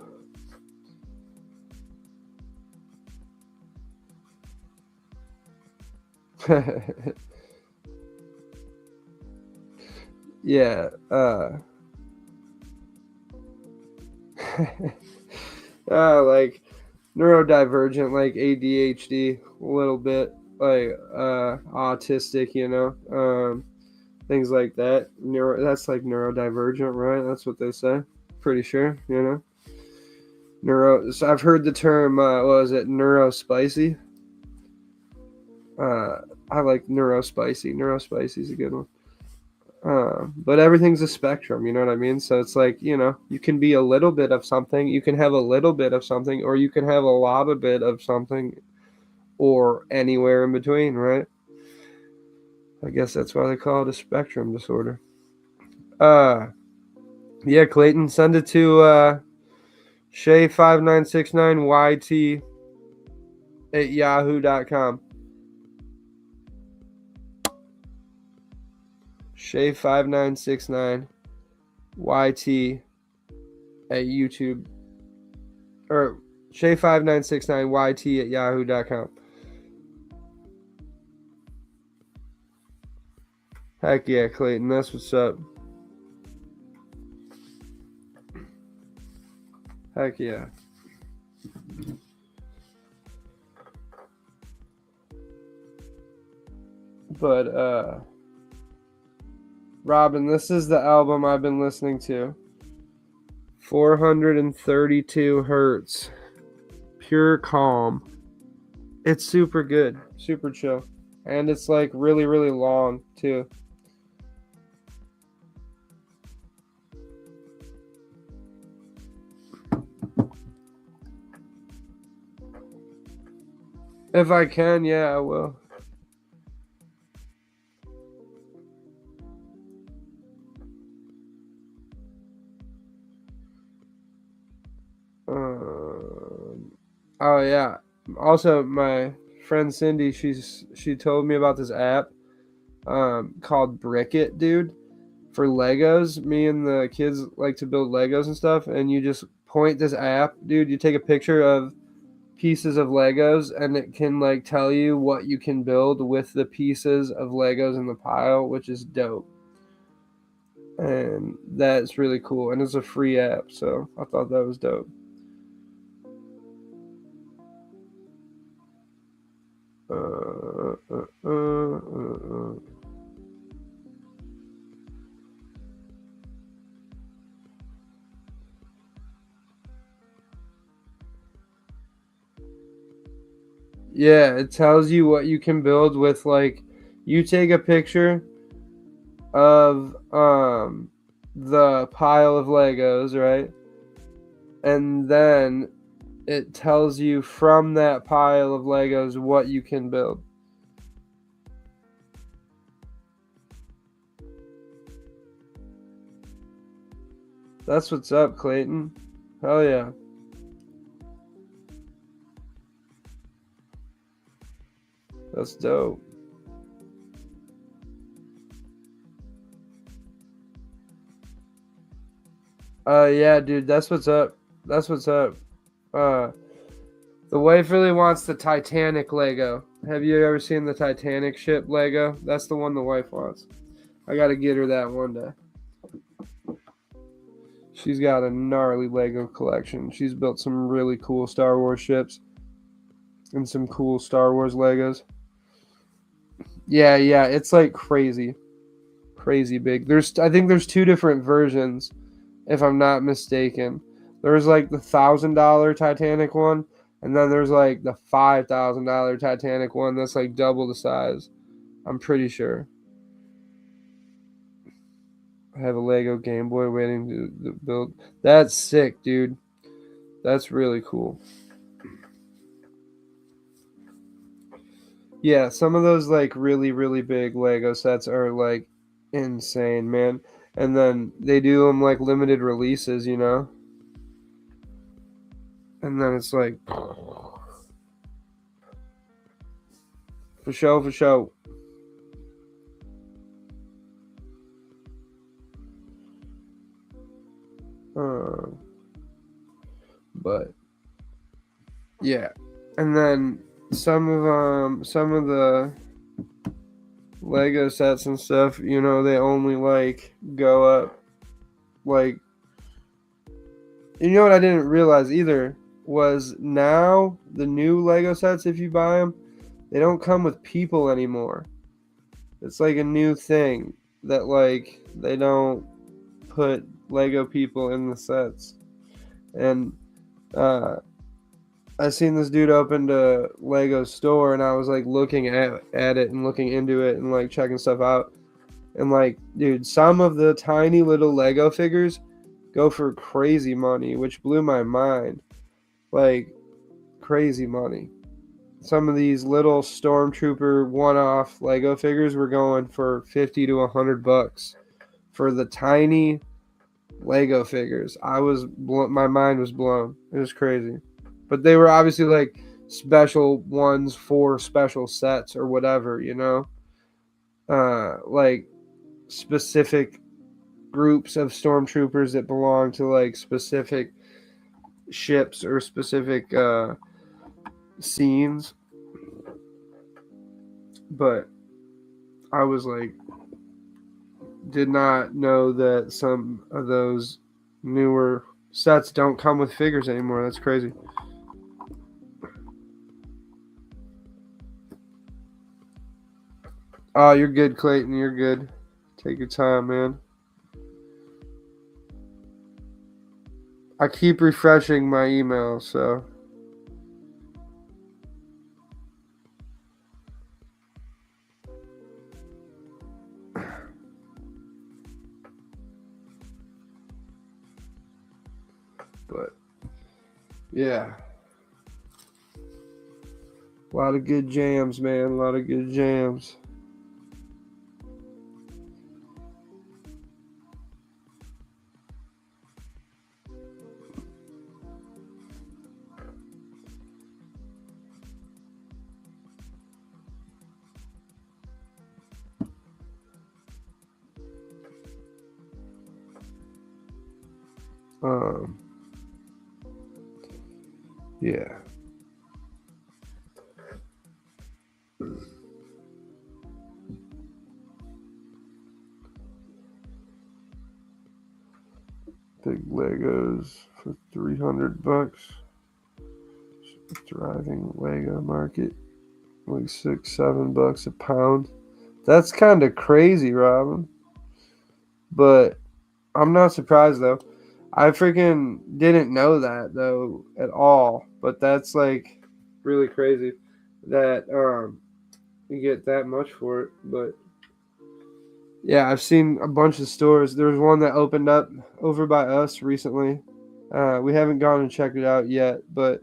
Yeah. Like neurodivergent, like ADHD, a little bit, like autistic, you know, things like that. That's like neurodivergent, right? That's what they say. Pretty sure, you know. So I've heard the term. What was it? Neurospicy. Uh, I like neurospicy. Neurospicy is a good one. But everything's a spectrum, you know what I mean? So it's like, you know, you can be a little bit of something, you can have a little bit of something, or you can have a lot of bit of something, or anywhere in between, right? I guess that's why they call it a spectrum disorder. Uh, yeah, Clayton, send it to Shay5969YT at yahoo.com. Shay5969 YT at YouTube, or Shay5969YT at yahoo.com. Heck yeah, Clayton, that's what's up. Heck yeah. But Robin, this is the album I've been listening to. 432 hertz. Pure calm. It's super good. Super chill. And it's like really, really long too. If I can, yeah, I will. Oh yeah. Also, my friend Cindy, she told me about this app called Brick It, dude, for Legos. Me and the kids like to build Legos and stuff, and you just point this app, dude. You take a picture of pieces of Legos, and it can like tell you what you can build with the pieces of Legos in the pile, which is dope. And that's really cool, and it's a free app, so I thought that was dope. Yeah, it tells you what you can build with, like, you take a picture of the pile of Legos, right? And then it tells you from that pile of Legos what you can build. That's what's up, Clayton. Hell yeah. That's dope. Yeah, dude, that's what's up. That's what's up. Uh, the wife really wants the Titanic Lego. Have you ever seen the Titanic ship Lego? That's the one the wife wants. I gotta get her that one day. She's got a gnarly Lego collection. She's built some really cool Star Wars ships and some cool Star Wars Legos. Yeah, it's like crazy. Crazy big. I think there's two different versions, if I'm not mistaken. There's like the $1,000 Titanic one, and then there's like the $5,000 Titanic one that's like double the size. I'm pretty sure. I have a Lego Game Boy waiting to build. That's sick, dude. That's really cool. Yeah, some of those like really, really big Lego sets are like insane, man. And then they do them like limited releases, you know? And then it's like, for show, for show. But yeah, and then some of the Lego sets and stuff, you know, they only like go up like, you know what I didn't realize either was now the new Lego sets, if you buy them, they don't come with people anymore. It's like a new thing that like they don't put Lego people in the sets. And I seen this dude opened a Lego store, and I was like looking at it and looking into it and like checking stuff out. And like, dude, some of the tiny little Lego figures go for crazy money, which blew my mind. Like, crazy money. Some of these little Stormtrooper one-off Lego figures were going for $50 to $100 for the tiny Lego figures. My mind was blown. It was crazy. But they were obviously like special ones for special sets or whatever, you know? Like specific groups of stormtroopers that belong to like specific ships or specific scenes. But I was like, did not know that some of those newer sets don't come with figures anymore. That's crazy. Oh, you're good, Clayton. You're good. Take your time, man. I keep refreshing my email, so. But, yeah. A lot of good jams, man. A lot of good jams. Yeah. Big Legos for $300. Thriving Lego market, like $6-7 a pound. That's kind of crazy, Robin. But I'm not surprised though. I freaking didn't know that though at all. But that's like really crazy that you get that much for it. But yeah, I've seen a bunch of stores. There's one that opened up over by us recently. We haven't gone and checked it out yet, but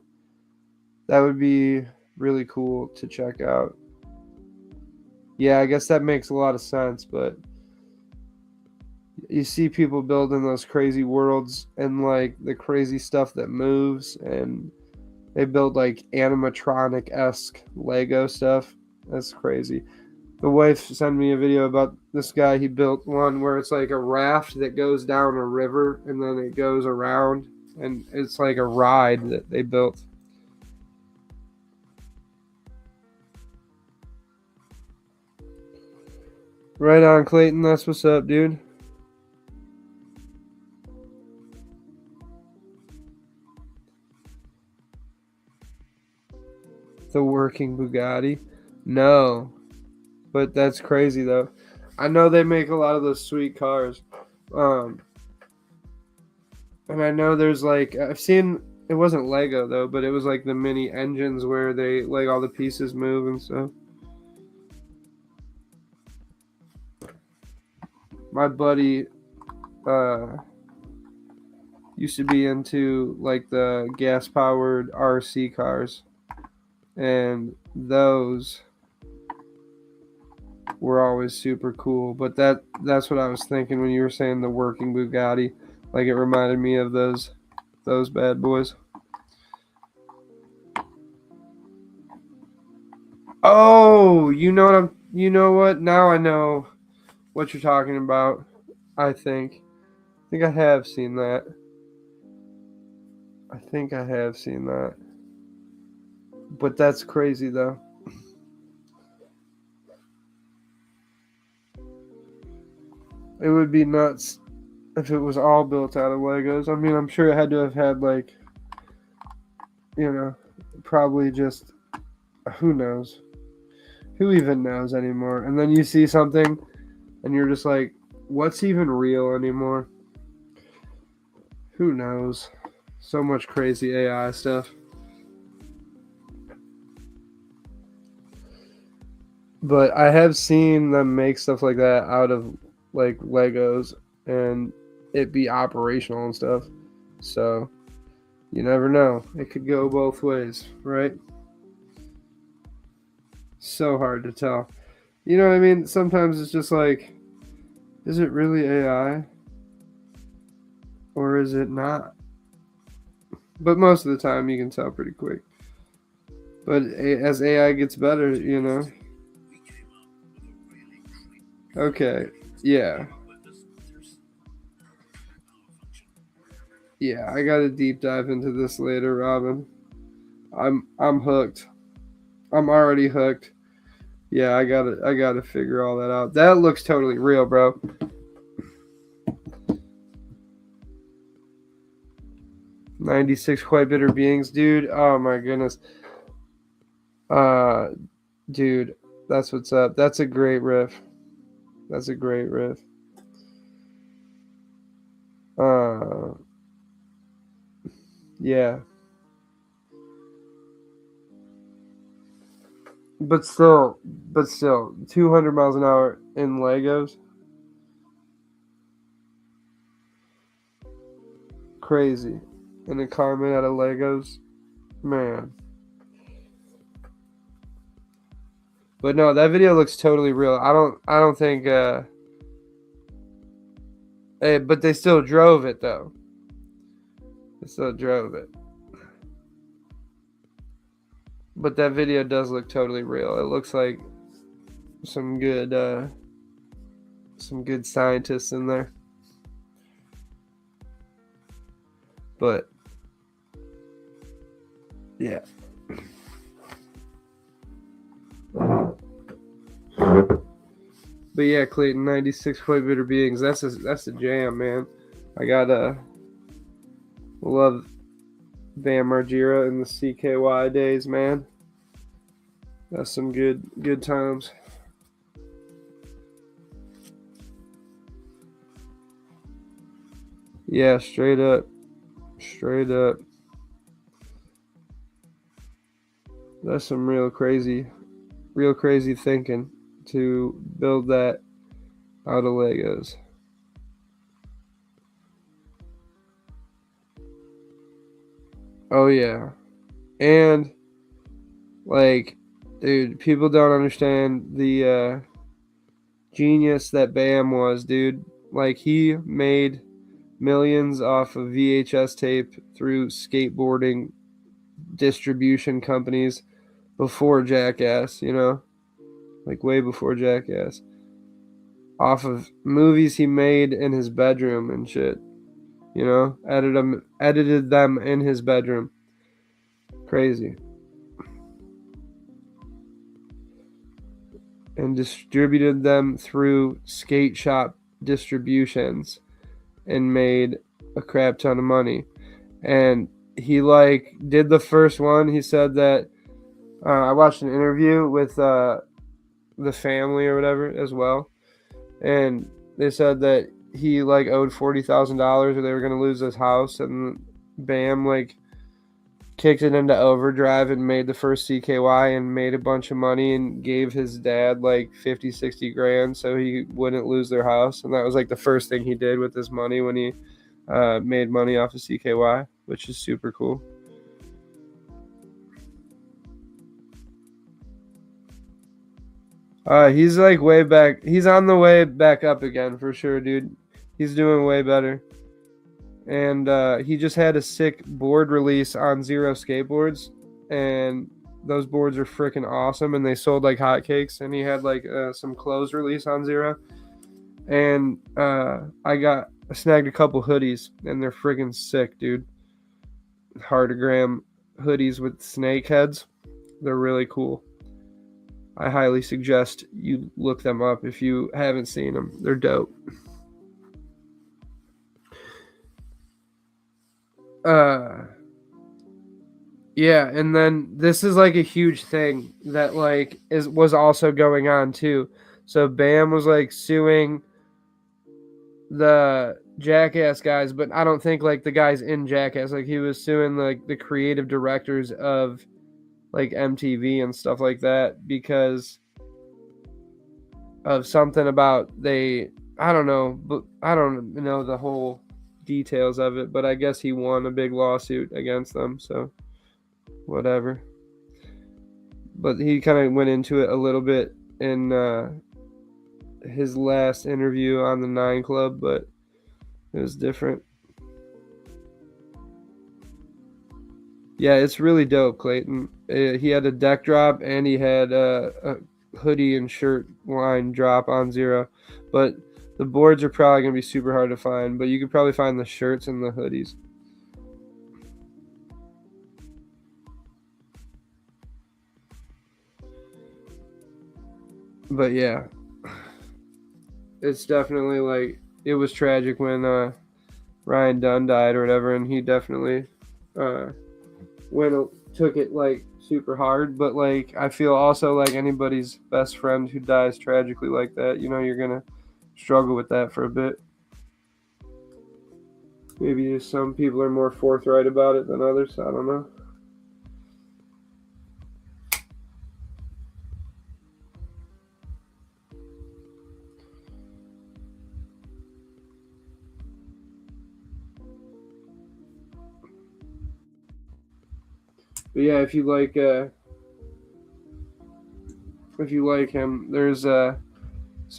that would be really cool to check out. Yeah, I guess that makes a lot of sense, but you see people building those crazy worlds and like the crazy stuff that moves, and they build like animatronic-esque Lego stuff. That's crazy. The wife sent me a video about this guy. He built one where it's like a raft that goes down a river and then it goes around, and it's like a ride that they built. Right on, Clayton. That's what's up, dude. The working Bugatti? No. But that's crazy, though. I know they make a lot of those sweet cars. And I know there's like, I've seen, it wasn't Lego, though, but it was like the mini engines where they, like, all the pieces move and stuff. My buddy used to be into like the gas powered RC cars, and those were always super cool. But that's what I was thinking when you were saying the working Bugatti. Like, it reminded me of those bad boys. Oh, you know what? Now I know what you're talking about. I think I have seen that. I think I have seen that. But that's crazy though. It would be nuts if it was all built out of Legos. I mean, I'm sure it had to have had like, probably just, who knows? Who even knows anymore? And then you see something and you're just like, what's even real anymore? Who knows? So much crazy AI stuff. But I have seen them make stuff like that out of like Legos and it be operational and stuff. So you never know. It could go both ways, right? So hard to tell. You know what I mean? Sometimes it's just like, is it really AI? Or is it not? But most of the time you can tell pretty quick. But as AI gets better, Okay, yeah. Yeah, I gotta deep dive into this later, Robin. I'm hooked. I'm already hooked. Yeah, I gotta figure all that out. That looks totally real, bro. 96 quite bitter beings, dude. Oh my goodness. Uh dude, that's what's up. That's a great riff. That's a great riff. Uh yeah. But still, 200 miles an hour in Legos. Crazy. In a car made out of Legos. Man. But no, that video looks totally real. I don't think but they still drove it though. They still drove it. But that video does look totally real. It looks like some good scientists in there. But yeah. But yeah, Clayton, 96 quite bitter beings. That's a jam, man. I got love Bam Margera in the CKY days, man. That's some good times. Yeah, straight up. Straight up. That's some real crazy thinking to build that out of Legos. Oh yeah. And like, dude, people don't understand the genius that Bam was, dude. Like, he made millions off of VHS tape through skateboarding distribution companies before Jackass, you know? Like, way before Jackass. Off of movies he made in his bedroom and shit. You know? Edited them in his bedroom. Crazy. And distributed them through skate shop distributions and made a crap ton of money. And he like did the first one. He said that I watched an interview with the family or whatever as well, and they said that he like owed $40,000 or they were gonna lose his house, and Bam like kicked it into overdrive and made the first CKY and made a bunch of money and gave his dad like 50-60 grand so he wouldn't lose their house. And that was like the first thing he did with his money when he made money off of CKY, which is super cool. He's like way back. He's on the way back up again for sure, dude. He's doing way better. And he just had a sick board release on Zero skateboards, and those boards are freaking awesome, and they sold like hotcakes. And he had like some clothes release on Zero, and I snagged a couple hoodies, and they're freaking sick, dude. Heartogram hoodies with snake heads. They're really cool. I highly suggest you look them up if you haven't seen them. They're dope. Yeah, and then this is like a huge thing that like was also going on too. So Bam was like suing the Jackass guys, but I don't think like the guys in Jackass. Like, he was suing like the creative directors of like MTV and stuff like that because of something about I don't know, but I don't know the whole details of it, but I guess he won a big lawsuit against them, so whatever. But he kind of went into it a little bit in his last interview on the 9 Club, but it was different. Yeah, it's really dope, Clayton. He had a deck drop and he had a hoodie and shirt line drop on Zero, but the boards are probably going to be super hard to find, but you could probably find the shirts and the hoodies. But yeah, it's definitely like it was tragic when Ryan Dunn died or whatever, and he definitely uh, took it like super hard. But like I feel also like anybody's best friend who dies tragically like that, you're gonna struggle with that for a bit. Maybe some people are more forthright about it than others. I don't know. But yeah, if you like him, there's some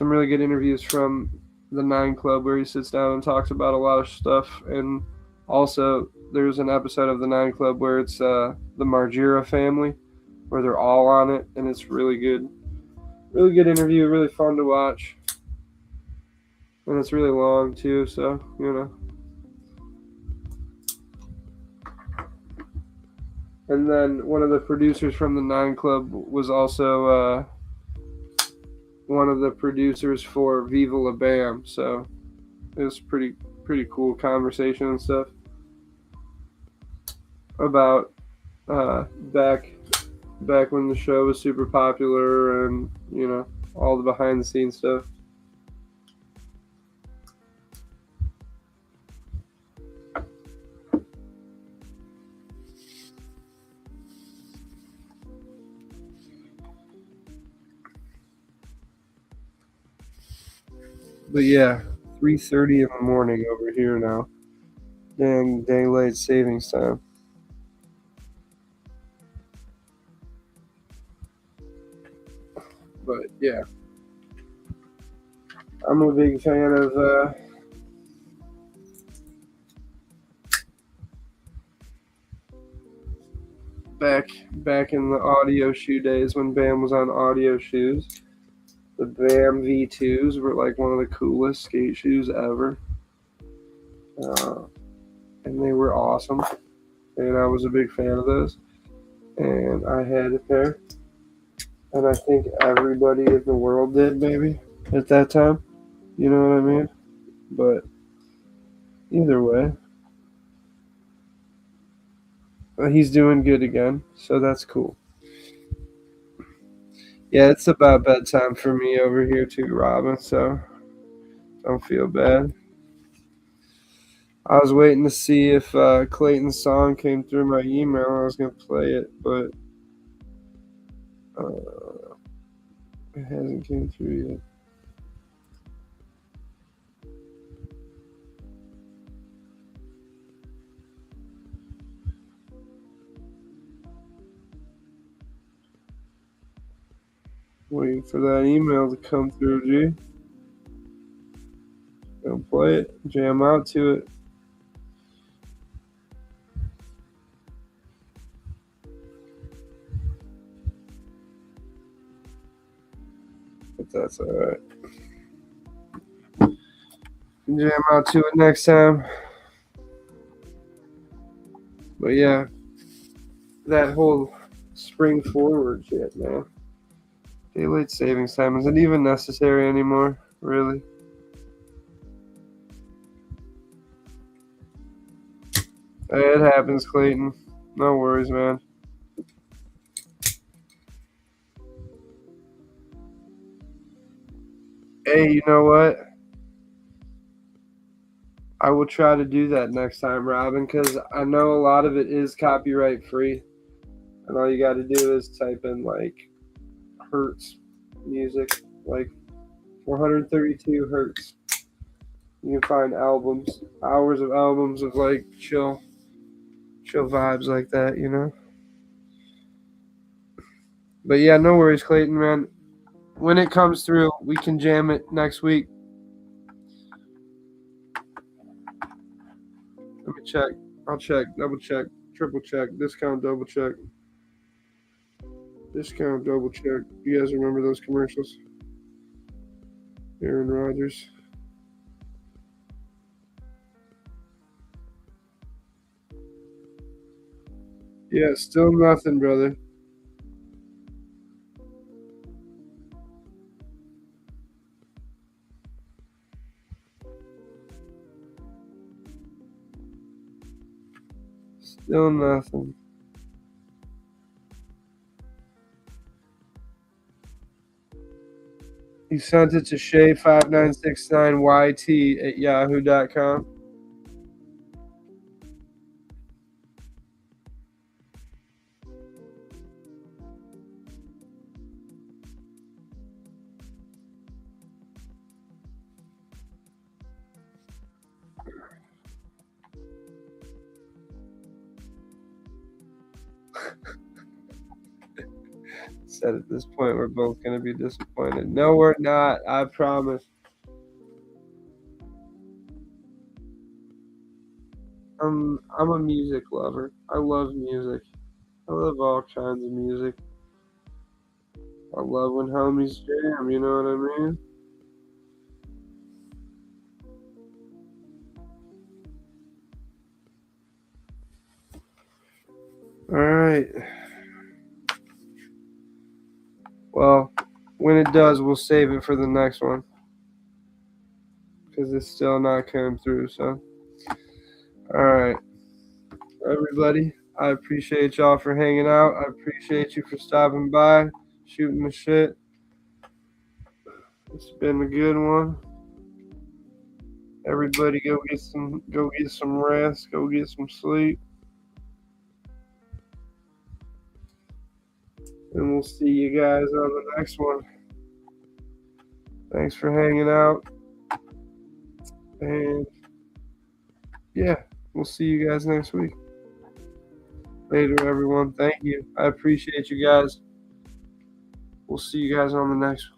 really good interviews from the Nine Club where he sits down and talks about a lot of stuff. And also, there's an episode of the Nine Club where it's the Margera family, where they're all on it, and it's really good. Really good interview, really fun to watch. And it's really long, too, so, And then one of the producers from the Nine Club was also one of the producers for Viva La Bam, so it was pretty cool conversation and stuff about uh, back back when the show was super popular and all the behind the scenes stuff. But yeah, 3:30 in the morning over here now. Dang daylight savings time. But yeah, I'm a big fan of back in the audio shoe days when Bam was on audio shoes. The Bam V2s were like one of the coolest skate shoes ever. Uh, and they were awesome. And I was a big fan of those. And I had a pair. And I think everybody in the world did, maybe, at that time. You know what I mean? But either way, he's doing good again. So that's cool. Yeah, it's about bedtime for me over here, too, Robin. So don't feel bad. I was waiting to see if Clayton's song came through my email. I was going to play it, but uh, it hasn't came through yet. Waiting for that email to come through, G. Gonna play it, jam out to it. But that's alright. Jam out to it next time. But yeah, that whole spring forward shit, man. Daylight savings time isn't even necessary anymore, really. It happens, Clayton. No worries, man. Hey, you know what? I will try to do that next time, Robin, because I know a lot of it is copyright free. And all you got to do is type in, like, hertz music, like 432 hertz. You can find albums, hours of albums of, like, chill vibes like that. But yeah, no worries, Clayton, man. When it comes through, we can jam it next week. Let me check. I'll check, double check, triple check, discount, double check, discount, double check. You guys remember those commercials? Aaron Rodgers. Yeah, still nothing, brother. Still nothing. You sent it to Shay5969YT@yahoo.com. Said at this point we're both gonna be disappointed. No, we're not. I promise. I'm a music lover. I love music. I love all kinds of music. I love when homies jam. You know what I mean? All right. Well, when it does, we'll save it for the next one because it's still not coming through. So, all right, everybody. I appreciate y'all for hanging out. I appreciate you for stopping by, shooting the shit. It's been a good one. Everybody, go get some rest. Go get some sleep, and we'll see you guys on the next one. Thanks for hanging out, and yeah, we'll see you guys next week. Later, everyone. Thank you. I appreciate you guys. We'll see you guys on the next one.